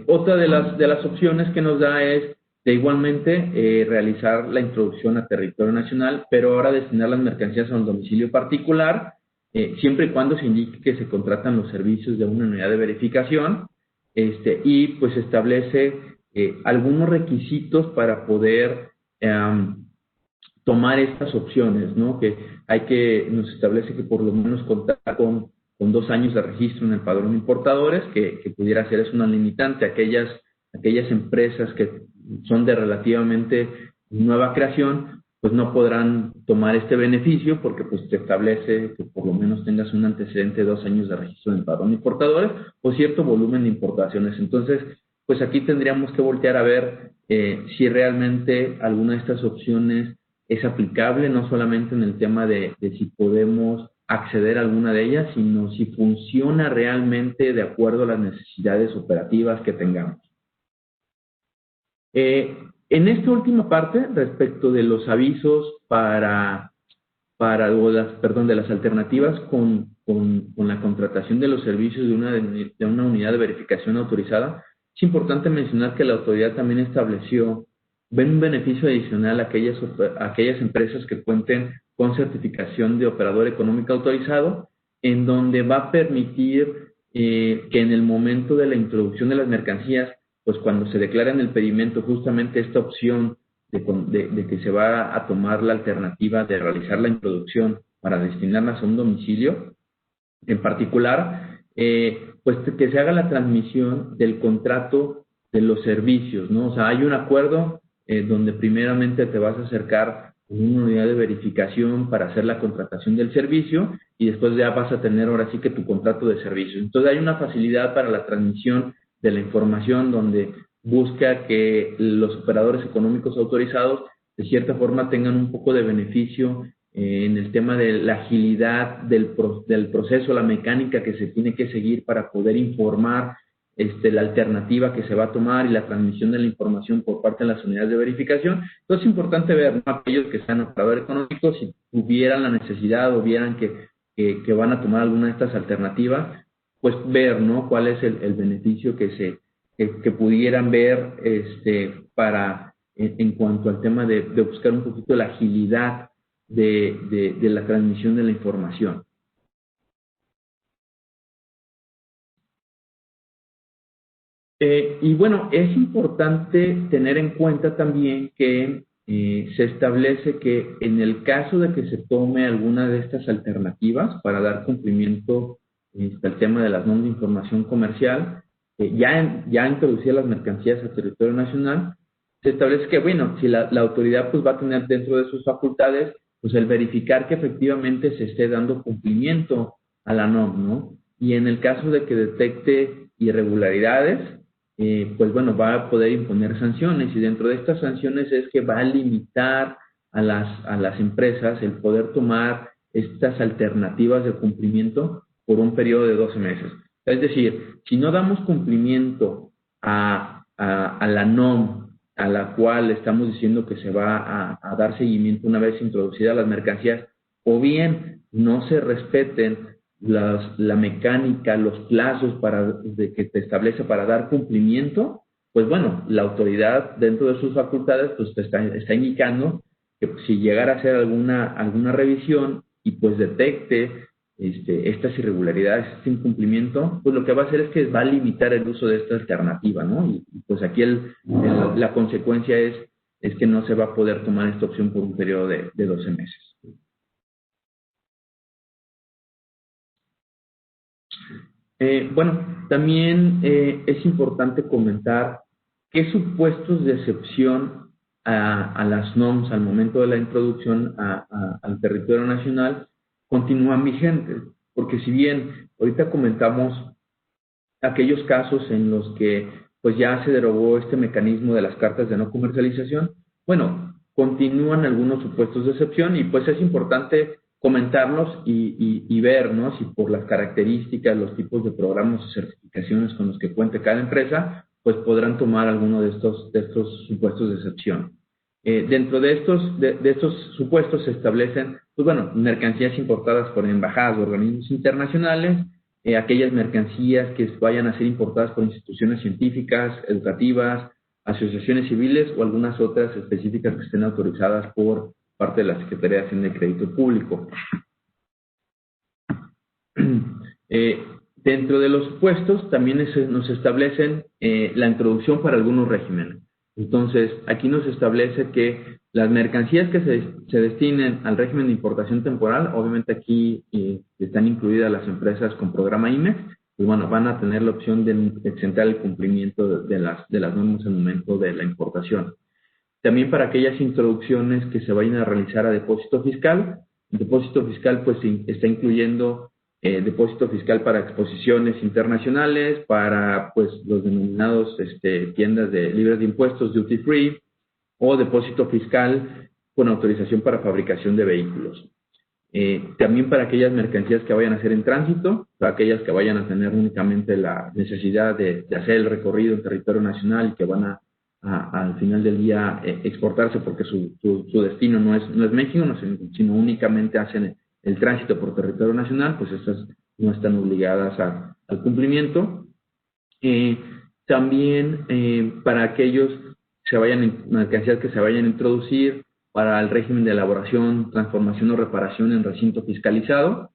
Otra de las opciones que nos da es de igualmente realizar la introducción a territorio nacional, pero ahora destinar las mercancías a un domicilio particular, siempre y cuando se indique que se contratan los servicios de una unidad de verificación, y pues establece algunos requisitos para poder tomar estas opciones, ¿no? Nos establece que por lo menos contar con 2 años de registro en el padrón de importadores, que pudiera ser es una limitante. Aquellas empresas que son de relativamente nueva creación, pues no podrán tomar este beneficio porque pues te establece que por lo menos tengas un antecedente de 2 años de registro en el padrón de importadores o cierto volumen de importaciones. Entonces, pues aquí tendríamos que voltear a ver si realmente alguna de estas opciones es aplicable, no solamente en el tema de si podemos acceder a alguna de ellas, sino si funciona realmente de acuerdo a las necesidades operativas que tengamos. En esta última parte, respecto de los avisos de las alternativas con la contratación de los servicios de una unidad de verificación autorizada, es importante mencionar que la autoridad también estableció un beneficio adicional a aquellas empresas que cuenten con certificación de operador económico autorizado, en donde va a permitir que en el momento de la introducción de las mercancías, pues cuando se declara en el pedimento justamente esta opción de que se va a tomar la alternativa de realizar la introducción para destinarlas a un domicilio, en particular, pues que se haga la transmisión del contrato de los servicios, ¿no? O sea, hay un acuerdo donde primeramente te vas a acercar con una unidad de verificación para hacer la contratación del servicio y después ya vas a tener ahora sí que tu contrato de servicio. Entonces hay una facilidad para la transmisión de la información donde busca que los operadores económicos autorizados de cierta forma tengan un poco de beneficio en el tema de la agilidad del proceso, la mecánica que se tiene que seguir para poder informar la alternativa que se va a tomar y la transmisión de la información por parte de las unidades de verificación. Entonces es importante ver, ¿no? Aquellos que sean operadores económicos, si tuvieran la necesidad o vieran que van a tomar alguna de estas alternativas, pues ver, ¿no? Cuál es el beneficio que pudieran ver para en cuanto al tema de buscar un poquito la agilidad de la transmisión de la información. Y bueno, es importante tener en cuenta también que se establece que en el caso de que se tome alguna de estas alternativas para dar cumplimiento al tema de las normas de información comercial, ya introducir las mercancías a territorio nacional, se establece que, bueno, si la autoridad pues va a tener dentro de sus facultades, pues el verificar que efectivamente se esté dando cumplimiento a la NOM, ¿no? Y en el caso de que detecte irregularidades, pues bueno, va a poder imponer sanciones y dentro de estas sanciones es que va a limitar a las empresas el poder tomar estas alternativas de cumplimiento por un periodo de 12 meses. Es decir, si no damos cumplimiento a la NOM a la cual estamos diciendo que se va a dar seguimiento una vez introducidas las mercancías, o bien no se respeten la mecánica, los plazos que te establece para dar cumplimiento, pues bueno, la autoridad dentro de sus facultades pues te está indicando que si llegara a hacer alguna revisión y pues detecte estas irregularidades, este incumplimiento, pues lo que va a hacer es que va a limitar el uso de esta alternativa, ¿no? Y pues aquí la consecuencia es que no se va a poder tomar esta opción por un periodo de 12 meses. Bueno, también es importante comentar qué supuestos de excepción a las NOMs al momento de la introducción al territorio nacional continúan vigentes, porque si bien ahorita comentamos aquellos casos en los que pues ya se derogó este mecanismo de las cartas de no comercialización, bueno, continúan algunos supuestos de excepción y pues es importante comentarlos y ver, ¿no? Si por las características, los tipos de programas o certificaciones con los que cuente cada empresa, pues podrán tomar alguno de estos supuestos de excepción. Dentro de estos supuestos se establecen, pues bueno, mercancías importadas por embajadas o organismos internacionales, aquellas mercancías que vayan a ser importadas por instituciones científicas, educativas, asociaciones civiles o algunas otras específicas que estén autorizadas por parte de la Secretaría de Hacienda y Crédito Público. Dentro de los supuestos también nos establecen la introducción para algunos regímenes. Entonces, aquí nos establece que las mercancías que se destinen al régimen de importación temporal, obviamente aquí están incluidas las empresas con programa IMEX, pues bueno, van a tener la opción de exentar el cumplimiento de las normas en el momento de la importación. También para aquellas introducciones que se vayan a realizar a depósito fiscal. El depósito fiscal pues está incluyendo depósito fiscal para exposiciones internacionales, para pues los denominados tiendas libres de impuestos, duty free, o depósito fiscal con autorización para fabricación de vehículos. También para aquellas mercancías que vayan a hacer en tránsito, para aquellas que vayan a tener únicamente la necesidad de hacer el recorrido en territorio nacional y que van al final del día exportarse porque su destino no es México, sino únicamente hacen el tránsito por territorio nacional, pues estas no están obligadas al cumplimiento. También para aquellos mercancías que se vayan a introducir para el régimen de elaboración, transformación o reparación en recinto fiscalizado,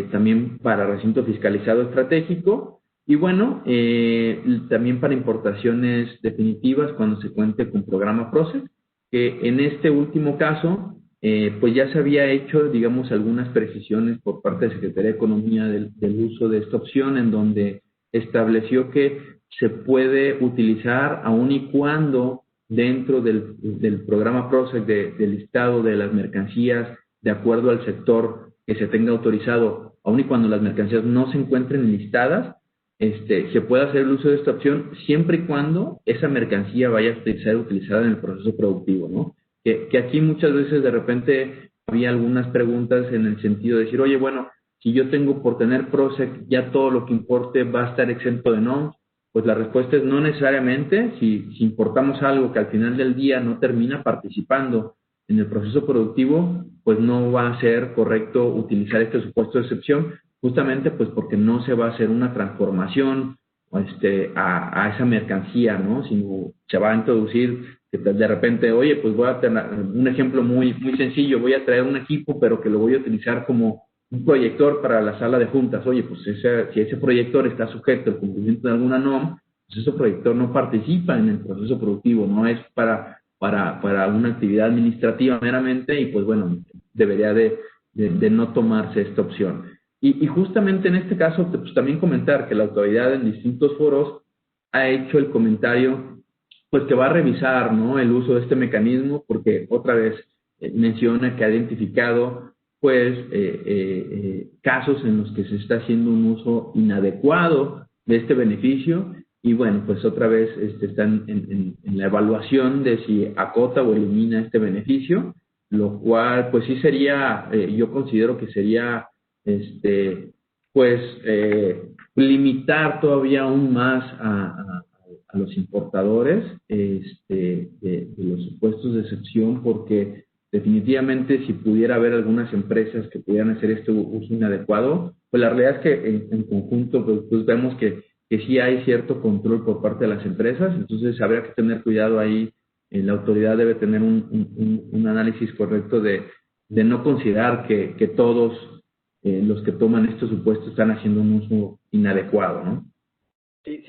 también para recinto fiscalizado estratégico, y bueno, también para importaciones definitivas cuando se cuente con programa PROCES, que en este último caso, pues ya se había hecho, digamos, algunas precisiones por parte de Secretaría de Economía del uso de esta opción, en donde estableció que se puede utilizar aun y cuando dentro del programa PROCES del listado de las mercancías de acuerdo al sector que se tenga autorizado, aun y cuando las mercancías no se encuentren listadas, se puede hacer el uso de esta opción siempre y cuando esa mercancía vaya a ser utilizada en el proceso productivo, ¿no? Que aquí muchas veces de repente había algunas preguntas en el sentido de decir, oye, bueno, si yo tengo por tener PROCES, ya todo lo que importe va a estar exento de NOM. Pues la respuesta es no necesariamente. Si importamos algo que al final del día no termina participando en el proceso productivo, pues no va a ser correcto utilizar este supuesto de excepción, justamente pues porque no se va a hacer una transformación a esa mercancía, ¿no? Sino se va a introducir que de repente, oye, pues voy a tener un ejemplo muy sencillo, voy a traer un equipo, pero que lo voy a utilizar como un proyector para la sala de juntas. Oye, pues si ese proyector está sujeto al cumplimiento de alguna NOM, pues ese proyector no participa en el proceso productivo, no es para una actividad administrativa meramente, y pues bueno, debería de no tomarse esta opción. Y justamente en este caso, pues también comentar que la autoridad en distintos foros ha hecho el comentario, pues que va a revisar, ¿no?, el uso de este mecanismo, porque otra vez menciona que ha identificado pues casos en los que se está haciendo un uso inadecuado de este beneficio, y bueno, pues otra vez están en la evaluación de si acota o elimina este beneficio, lo cual pues sí sería, yo considero que sería pues limitar todavía aún más a los importadores de los supuestos de excepción, porque definitivamente si pudiera haber algunas empresas que pudieran hacer este uso inadecuado, pues la realidad es que en conjunto pues vemos que sí hay cierto control por parte de las empresas, entonces habría que tener cuidado ahí. La autoridad debe tener un análisis correcto de no considerar que todos los que toman estos supuestos están haciendo un uso inadecuado, ¿no? Sí,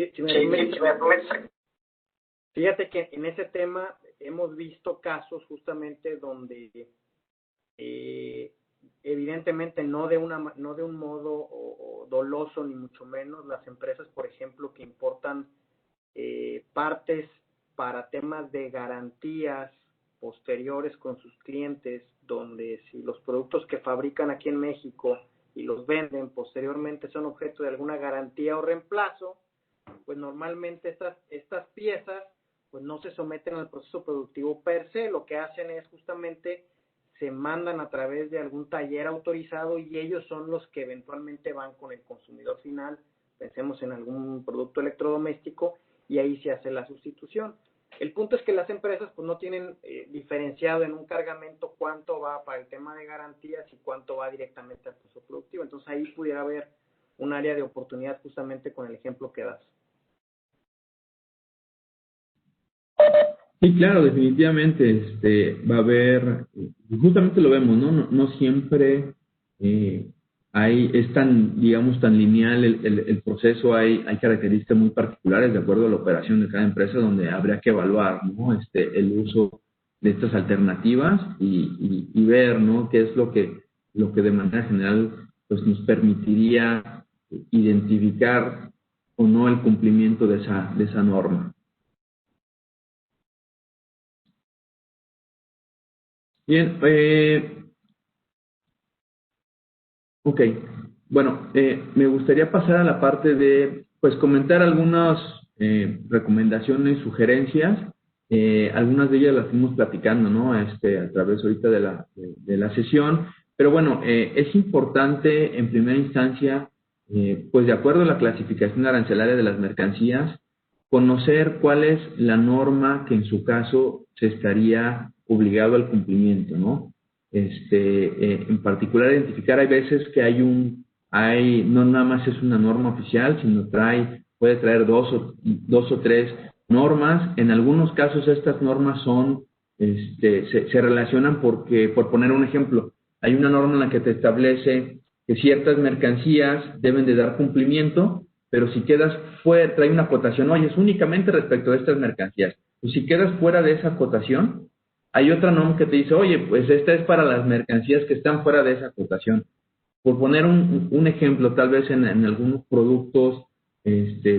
fíjate que en ese tema hemos visto casos justamente donde evidentemente no de un modo doloso ni mucho menos, las empresas, por ejemplo, que importan partes para temas de garantías posteriores con sus clientes, donde si los productos que fabrican aquí en México y los venden posteriormente son objeto de alguna garantía o reemplazo, pues normalmente estas piezas pues no se someten al proceso productivo per se, lo que hacen es justamente se mandan a través de algún taller autorizado y ellos son los que eventualmente van con el consumidor final, pensemos en algún producto electrodoméstico, y ahí se hace la sustitución. El punto es que las empresas pues no tienen diferenciado en un cargamento cuánto va para el tema de garantías y cuánto va directamente al proceso productivo. Entonces ahí pudiera haber un área de oportunidad justamente con el ejemplo que das. Sí, claro, definitivamente va a haber, justamente lo vemos, ¿no? No siempre es tan, digamos, tan lineal el proceso, hay características muy particulares de acuerdo a la operación de cada empresa donde habría que evaluar, ¿no? El uso de estas alternativas y ver, ¿no? Qué es lo que de manera general pues nos permitiría identificar o no el cumplimiento de esa norma. Bien, ok. Bueno, me gustaría pasar a la parte de, pues, comentar algunas recomendaciones, sugerencias. Algunas de ellas las fuimos platicando, ¿no? A través ahorita de la sesión. Pero bueno, es importante en primera instancia, pues de acuerdo a la clasificación arancelaria de las mercancías, conocer cuál es la norma que en su caso se estaría obligado al cumplimiento, ¿no? En particular identificar, hay veces que no nada más es una norma oficial, sino puede traer dos o tres normas. En algunos casos estas normas se relacionan porque, por poner un ejemplo, hay una norma en la que te establece que ciertas mercancías deben de dar cumplimiento, pero si quedas fuera, trae una acotación, oye, es únicamente respecto a estas mercancías. Pues si quedas fuera de esa acotación, hay otra norma que te dice, oye, pues esta es para las mercancías que están fuera de esa acotación. Por poner un ejemplo, tal vez en algunos productos,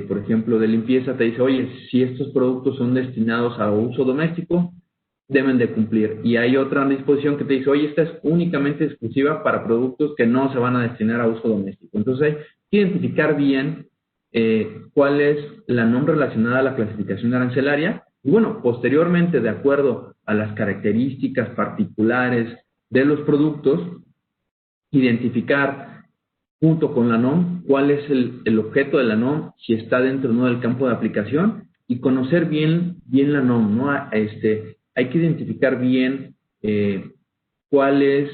por ejemplo, de limpieza, te dice, oye, si estos productos son destinados a uso doméstico, deben de cumplir. Y hay otra disposición que te dice, oye, esta es únicamente exclusiva para productos que no se van a destinar a uso doméstico. Entonces hay que identificar bien cuál es la norma relacionada a la clasificación arancelaria. Y bueno, posteriormente, de acuerdo a las características particulares de los productos, identificar junto con la NOM cuál es el objeto de la NOM, si está dentro o no del campo de aplicación, y conocer bien la NOM, ¿no? Hay que identificar bien cuáles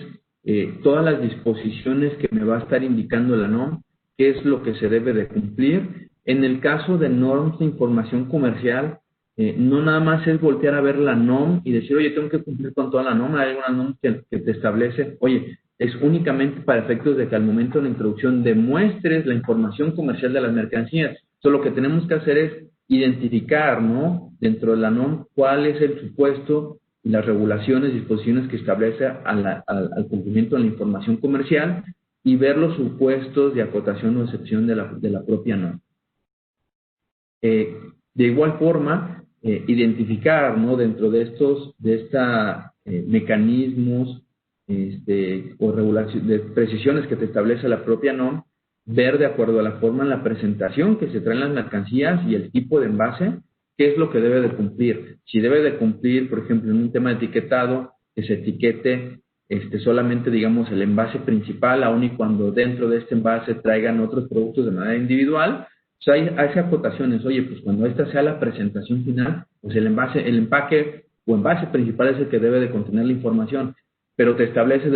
todas las disposiciones que me va a estar indicando la NOM, qué es lo que se debe de cumplir. En el caso de normas de información comercial, no nada más es voltear a ver la NOM y decir, oye, tengo que cumplir con toda la NOM. Hay una NOM que te establece, oye, es únicamente para efectos de que al momento de la introducción demuestres la información comercial de las mercancías. Entonces, lo que tenemos que hacer es identificar, ¿no?, dentro de la NOM cuál es el supuesto y las regulaciones, disposiciones que establece al cumplimiento de la información comercial y ver los supuestos de acotación o excepción de la propia NOM. De igual forma, identificar, ¿no?, dentro de estos mecanismos o regulación, de precisiones que te establece la propia NOM, ver de acuerdo a la forma en la presentación que se traen las mercancías y el tipo de envase, qué es lo que debe de cumplir. Si debe de cumplir, por ejemplo, en un tema de etiquetado, que se etiquete solamente, digamos, el envase principal, aun y cuando dentro de este envase traigan otros productos de manera individual. O sea, hay acotaciones. Oye, pues cuando esta sea la presentación final, pues el empaque o envase principal es el que debe de contener la información, pero te establece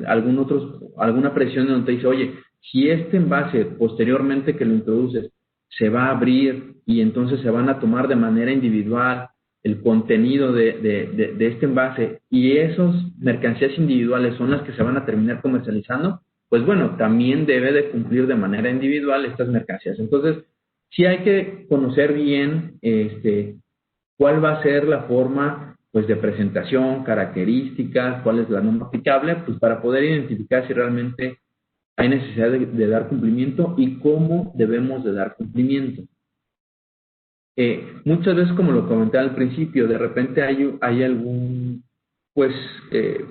alguna presión donde te dice, oye, si este envase posteriormente que lo introduces se va a abrir y entonces se van a tomar de manera individual el contenido de este envase y esas mercancías individuales son las que se van a terminar comercializando, pues bueno, también debe de cumplir de manera individual estas mercancías. Entonces, sí hay que conocer bien cuál va a ser la forma pues de presentación, características, cuál es la norma aplicable, pues para poder identificar si realmente hay necesidad de dar cumplimiento y cómo debemos de dar cumplimiento. Muchas veces, como lo comenté al principio, de repente hay algún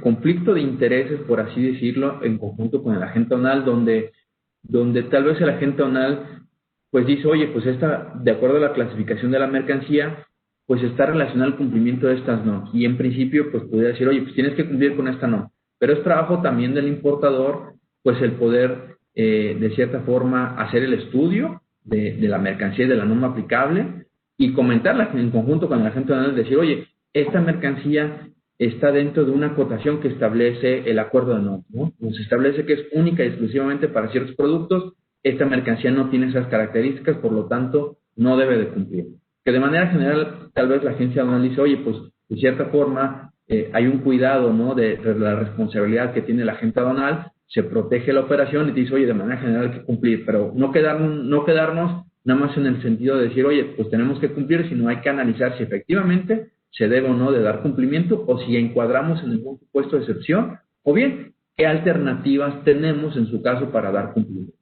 conflicto de intereses, por así decirlo, en conjunto con el agente aduanal, donde tal vez el agente aduanal pues dice, oye, pues de acuerdo a la clasificación de la mercancía, pues está relacionado al cumplimiento de estas normas. Y en principio, pues podría decir, oye, pues tienes que cumplir con esta norma. Pero es trabajo también del importador, pues el poder, de cierta forma, hacer el estudio de la mercancía y de la norma aplicable y comentarla en conjunto con el agente aduanal, decir, oye, esta mercancía está dentro de una acotación que establece el acuerdo de normas, ¿no? Nos establece que es única y exclusivamente para ciertos productos. Esta mercancía no tiene esas características, por lo tanto, no debe de cumplir. Que de manera general, tal vez la agencia aduanal dice, oye, pues, de cierta forma, hay un cuidado, ¿no?, de la responsabilidad que tiene el agente aduanal, se protege la operación y te dice, oye, de manera general hay que cumplir, pero no quedarnos nada más en el sentido de decir, oye, pues tenemos que cumplir, sino hay que analizar si efectivamente se debe o no de dar cumplimiento o si encuadramos en algún supuesto de excepción, o bien, qué alternativas tenemos en su caso para dar cumplimiento.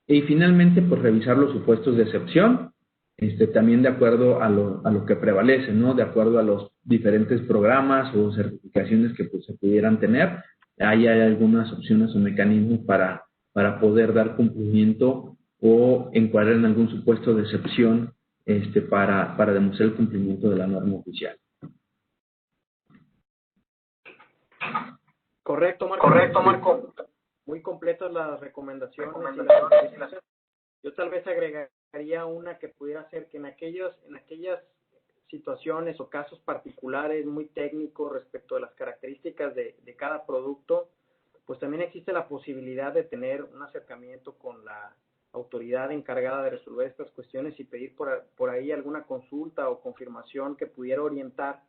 Y finalmente, pues revisar los supuestos de excepción, también de acuerdo a lo que prevalece, ¿no? De acuerdo a los diferentes programas o certificaciones que pues, se pudieran tener. Ahí hay algunas opciones o mecanismos para poder dar cumplimiento o encuadrar en algún supuesto de excepción para demostrar el cumplimiento de la norma oficial. Correcto, Marco. Muy completas las recomendaciones y las yo tal vez agregaría una que pudiera ser que en aquellas situaciones o casos particulares muy técnicos respecto de las características de cada producto, pues también existe la posibilidad de tener un acercamiento con la autoridad encargada de resolver estas cuestiones y pedir por ahí alguna consulta o confirmación que pudiera orientar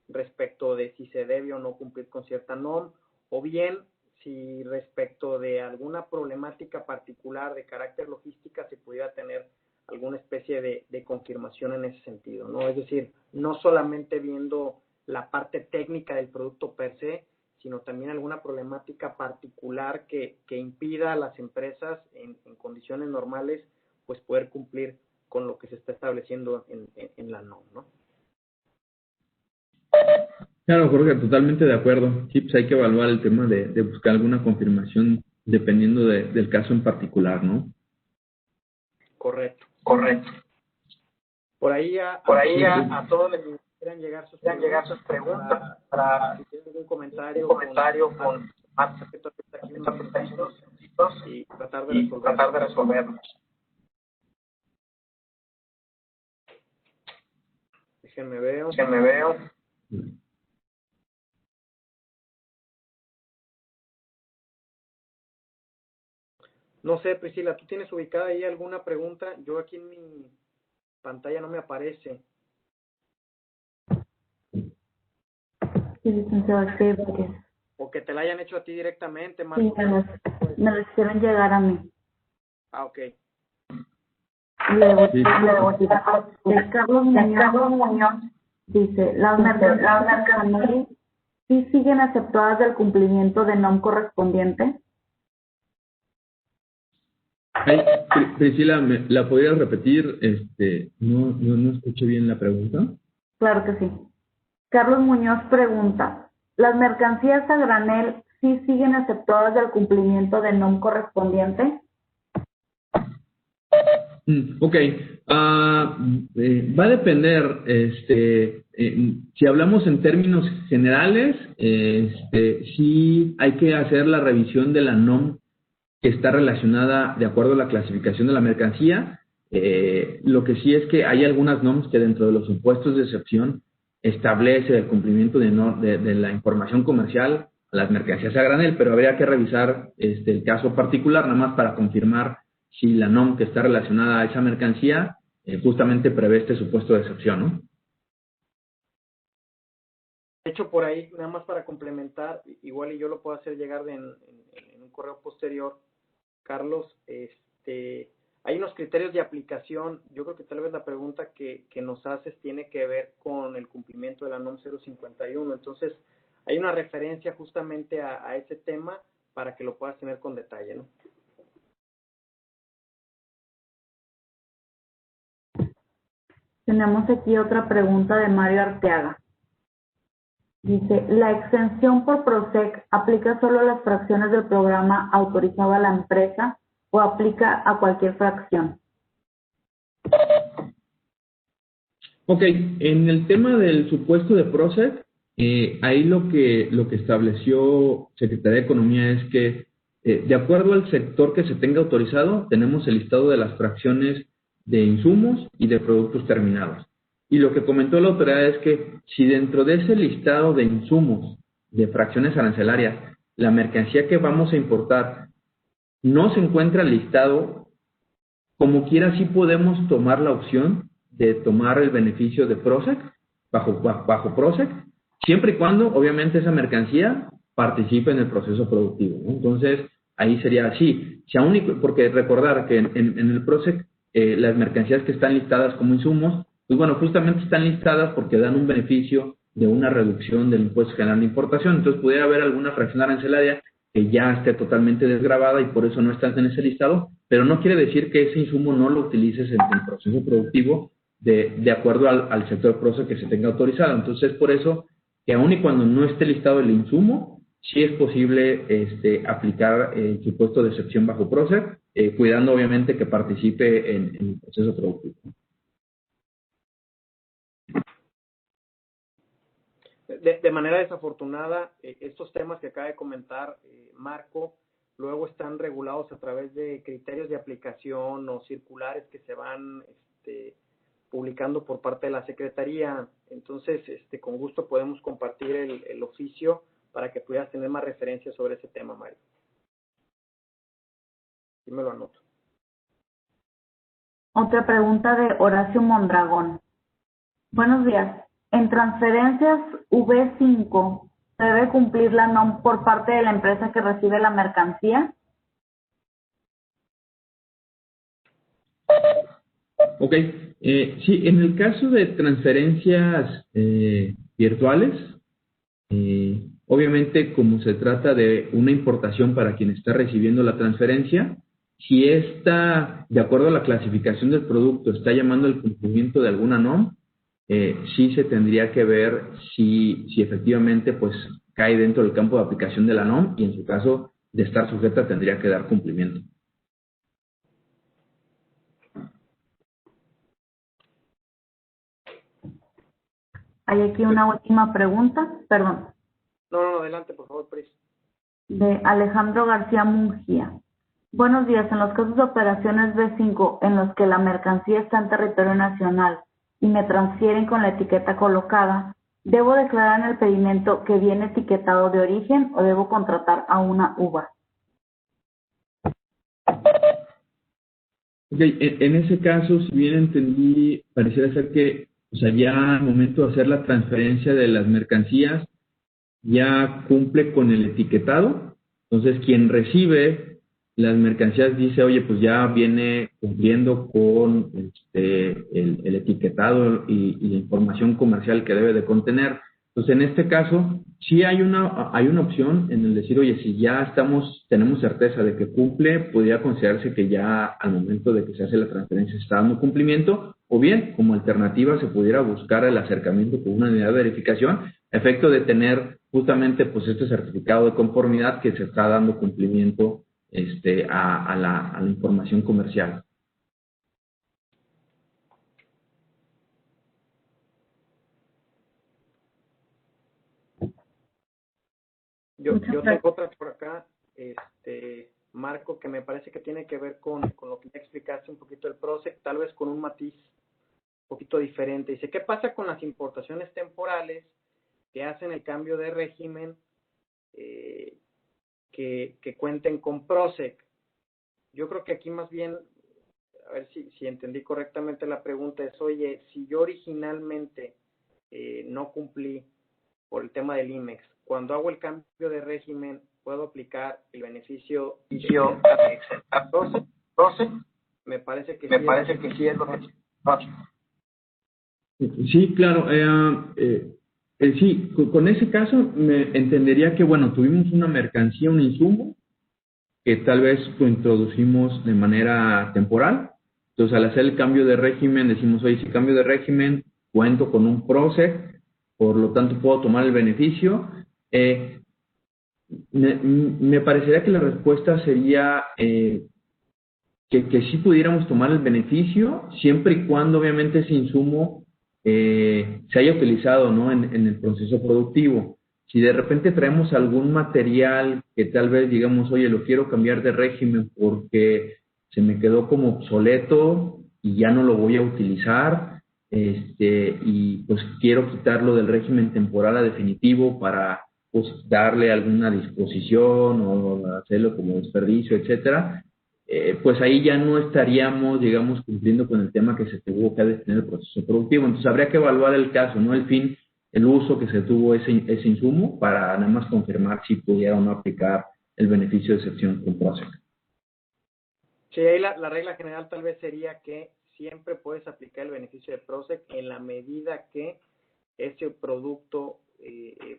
respecto de si se debe o no cumplir con cierta norma, o bien si respecto de alguna problemática particular de carácter logística se pudiera tener alguna especie de confirmación en ese sentido, ¿no? Es decir, no solamente viendo la parte técnica del producto per se, sino también alguna problemática particular que impida a las empresas en condiciones normales pues poder cumplir con lo que se está estableciendo en la norma, ¿no? Claro, Jorge, totalmente de acuerdo. Sí, pues hay que evaluar el tema de buscar alguna confirmación dependiendo del caso en particular, ¿no? Correcto. Por ahí a todos les quieran llegar sus preguntas para si tienen algún comentario con más respecto a y tratar de resolverlos. Déjenme veo. No sé, Priscila, ¿tú tienes ubicada ahí alguna pregunta? Yo aquí en mi pantalla no me aparece. Sí, licenciado, sí, porque... O que te la hayan hecho a ti directamente, Marco. Sí, me lo hicieron llegar a mí. Ah, ok. Carlos Muñoz dice, las mercancías sí siguen aceptadas del cumplimiento de NOM correspondiente. Ay, Priscila, ¿la podrías repetir? No escuché bien la pregunta. Claro que sí. Carlos Muñoz pregunta, ¿las mercancías a granel sí siguen aceptadas del cumplimiento de NOM correspondiente? Ok. Va a depender, si hablamos en términos generales, sí hay que hacer la revisión de la NOM que está relacionada de acuerdo a la clasificación de la mercancía. Lo que sí es que hay algunas NOMs que dentro de los supuestos de excepción establece el cumplimiento de la información comercial a las mercancías a granel, pero habría que revisar el caso particular nada más para confirmar si la NOM que está relacionada a esa mercancía justamente prevé este supuesto de excepción, ¿no? De hecho, por ahí, nada más para complementar, igual y yo lo puedo hacer llegar en un correo posterior, Carlos, hay unos criterios de aplicación. Yo creo que tal vez la pregunta que nos haces tiene que ver con el cumplimiento de la NOM 051. Entonces, hay una referencia justamente a ese tema para que lo puedas tener con detalle, ¿no? Tenemos aquí otra pregunta de Mario Arteaga. Dice, ¿la exención por PROSEC aplica solo a las fracciones del programa autorizado a la empresa o aplica a cualquier fracción? Ok, en el tema del supuesto de PROSEC, ahí lo que estableció Secretaría de Economía es que, de acuerdo al sector que se tenga autorizado, tenemos el listado de las fracciones de insumos y de productos terminados. Y lo que comentó la autoridad es que si dentro de ese listado de insumos, de fracciones arancelarias, la mercancía que vamos a importar no se encuentra listado, como quiera sí podemos tomar la opción de tomar el beneficio de PROSEC, bajo PROSEC, siempre y cuando, obviamente, esa mercancía participe en el proceso productivo, ¿no? Entonces, ahí sería así. Porque recordar que en el PROSEC, las mercancías que están listadas como insumos, pues bueno, justamente están listadas porque dan un beneficio de una reducción del impuesto general de importación. Entonces, pudiera haber alguna fracción arancelaria que ya esté totalmente desgravada y por eso no estás en ese listado, pero no quiere decir que ese insumo no lo utilices en el proceso productivo de acuerdo al sector PROSEC que se tenga autorizado. Entonces, por eso que aun y cuando no esté listado el insumo, sí es posible aplicar el supuesto de excepción bajo PROSEC, cuidando obviamente que participe en el proceso productivo. De manera desafortunada, estos temas que acaba de comentar Marco, luego están regulados a través de criterios de aplicación o circulares que se van publicando por parte de la Secretaría. Entonces, con gusto podemos compartir el oficio para que pudieras tener más referencias sobre ese tema, Mario. Sí me lo anoto. Otra pregunta de Horacio Mondragón. Buenos días. En transferencias V5, ¿se debe cumplir la NOM por parte de la empresa que recibe la mercancía? Ok. Sí, en el caso de transferencias virtuales, obviamente como se trata de una importación para quien está recibiendo la transferencia, si esta, de acuerdo a la clasificación del producto, está llamando al cumplimiento de alguna NOM, sí se tendría que ver si efectivamente pues cae dentro del campo de aplicación de la NOM y en su caso de estar sujeta tendría que dar cumplimiento. Hay aquí una última pregunta, perdón. No, adelante, por favor, Pris. De Alejandro García Mungía. Buenos días. En los casos de operaciones B5 en los que la mercancía está en territorio nacional y me transfieren con la etiqueta colocada, ¿debo declarar en el pedimento que viene etiquetado de origen o debo contratar a una uva? Okay, en ese caso, si bien entendí, pareciera ser que ya al momento de hacer la transferencia de las mercancías ya cumple con el etiquetado. Entonces, quien recibe las mercancías dice, oye, pues ya viene cumpliendo con el etiquetado y la información comercial que debe de contener. Entonces, en este caso, sí hay una opción en el decir, oye, si ya tenemos certeza de que cumple, podría considerarse que ya al momento de que se hace la transferencia se está dando cumplimiento, o bien, como alternativa, se pudiera buscar el acercamiento con una unidad de verificación, a efecto de tener justamente pues este certificado de conformidad que se está dando cumplimiento a la información comercial. Yo tengo otra por acá, Marco, que me parece que tiene que ver con lo que ya explicaste un poquito del PROSEC, tal vez con un matiz un poquito diferente. Dice, ¿qué pasa con las importaciones temporales que hacen el cambio de régimen que cuenten con PROSEC? Yo creo que aquí más bien, a ver si entendí correctamente la pregunta, es, oye, si yo originalmente no cumplí por el tema del IMEX, cuando hago el cambio de régimen, ¿puedo aplicar el beneficio a PROSEC? Me parece que sí es lo que... Sí, claro. Sí, con ese caso me entendería que, bueno, tuvimos una mercancía, un insumo, que tal vez lo introducimos de manera temporal. Entonces, al hacer el cambio de régimen, decimos, oye, si cambio de régimen, cuento con un PROSEC, por lo tanto puedo tomar el beneficio. Me parecería que la respuesta sería que sí pudiéramos tomar el beneficio, siempre y cuando obviamente ese insumo se haya utilizado, ¿no?, en el proceso productivo. Si de repente traemos algún material que tal vez digamos, oye, lo quiero cambiar de régimen porque se me quedó como obsoleto y ya no lo voy a utilizar, y pues quiero quitarlo del régimen temporal a definitivo para pues darle alguna disposición o hacerlo como desperdicio, etcétera, pues ahí ya no estaríamos, digamos, cumpliendo con el tema que se tuvo que destinar el proceso productivo. Entonces habría que evaluar el caso, ¿no? El fin, el uso que se tuvo ese insumo para nada más confirmar si pudiera o no aplicar el beneficio de excepción con PROSEC. Sí, ahí la regla general tal vez sería que siempre puedes aplicar el beneficio de PROSEC en la medida que ese producto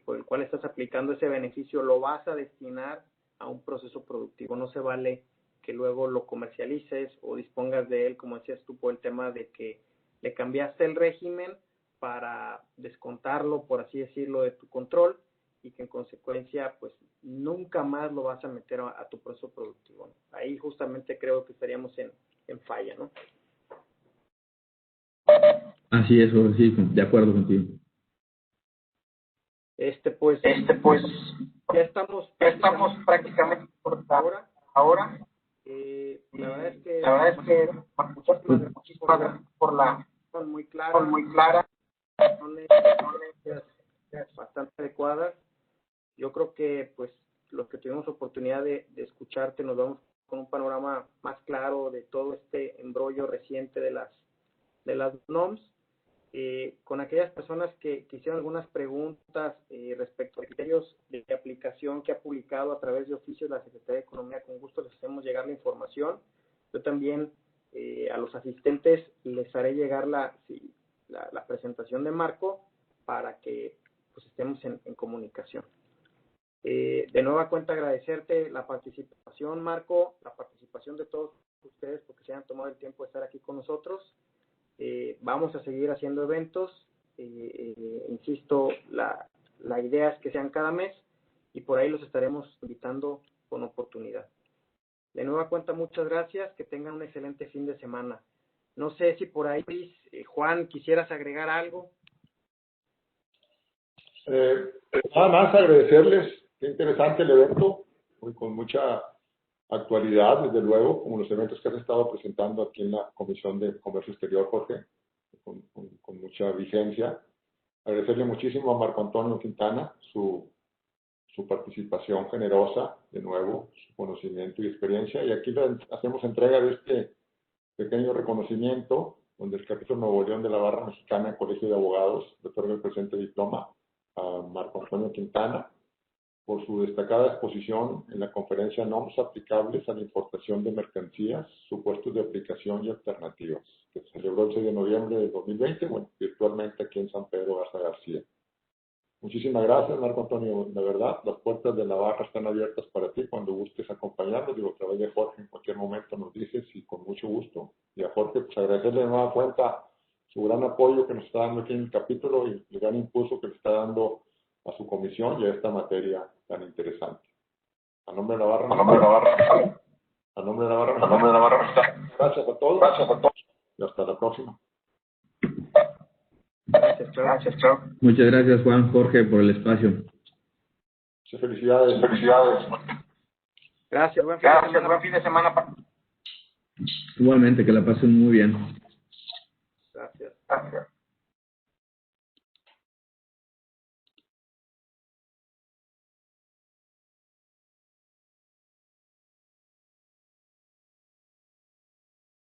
por el cual estás aplicando ese beneficio lo vas a destinar a un proceso productivo. No se vale que luego lo comercialices o dispongas de él, como decías tú, por el tema de que le cambiaste el régimen para descontarlo, por así decirlo, de tu control y que en consecuencia pues nunca más lo vas a meter a tu proceso productivo. Ahí justamente creo que estaríamos en falla, ¿no? Así es, sí, de acuerdo contigo. Pues ya estamos prácticamente por ahora. La verdad es que muchísimas gracias por la muy clara, son bastante adecuadas. Yo creo que pues los que tuvimos oportunidad de escucharte nos vamos con un panorama más claro de todo este embrollo reciente de las NOMS. Con aquellas personas que hicieron algunas preguntas respecto a criterios de aplicación que ha publicado a través de oficios la Secretaría de Economía, con gusto les hacemos llegar la información. Yo también a los asistentes les haré llegar la presentación de Marco para que pues estemos en comunicación. De nueva cuenta agradecerte la participación, Marco, la participación de todos ustedes porque se han tomado el tiempo de estar aquí con nosotros. Vamos a seguir haciendo eventos, insisto, la idea es que sean cada mes y por ahí los estaremos invitando con oportunidad. De nueva cuenta, muchas gracias, que tengan un excelente fin de semana. No sé si por ahí, Juan, quisieras agregar algo. Nada más agradecerles, qué interesante el evento, con mucha actualidad, desde luego, como los eventos que has estado presentando aquí en la Comisión de Comercio Exterior, Jorge, con mucha vigencia. Agradecerle muchísimo a Marco Antonio Quintana su participación generosa, de nuevo, su conocimiento y experiencia. Y aquí hacemos entrega de este pequeño reconocimiento, donde el capítulo Nuevo León de la Barra Mexicana Colegio de Abogados le otorga el presente diploma a Marco Antonio Quintana por su destacada exposición en la conferencia NOMS aplicables a la importación de mercancías, supuestos de aplicación y alternativas, que se celebró el 6 de noviembre de 2020, bueno, virtualmente aquí en San Pedro Garza García. Muchísimas gracias, Marco Antonio. De verdad, las puertas de la barra están abiertas para ti cuando gustes acompañarnos. Digo, a través de Jorge, en cualquier momento nos dices y con mucho gusto. Y a Jorge, pues agradecerle de nueva cuenta su gran apoyo que nos está dando aquí en el capítulo y el gran impulso que le está dando a su comisión y a esta materia tan interesante. A nombre de la barra. Gracias a todos. Y hasta la próxima. Gracias, chao. Muchas gracias, Juan, Jorge, por el espacio. Felicidades. Gracias, buen fin de semana. Igualmente, que la pasen muy bien. Gracias.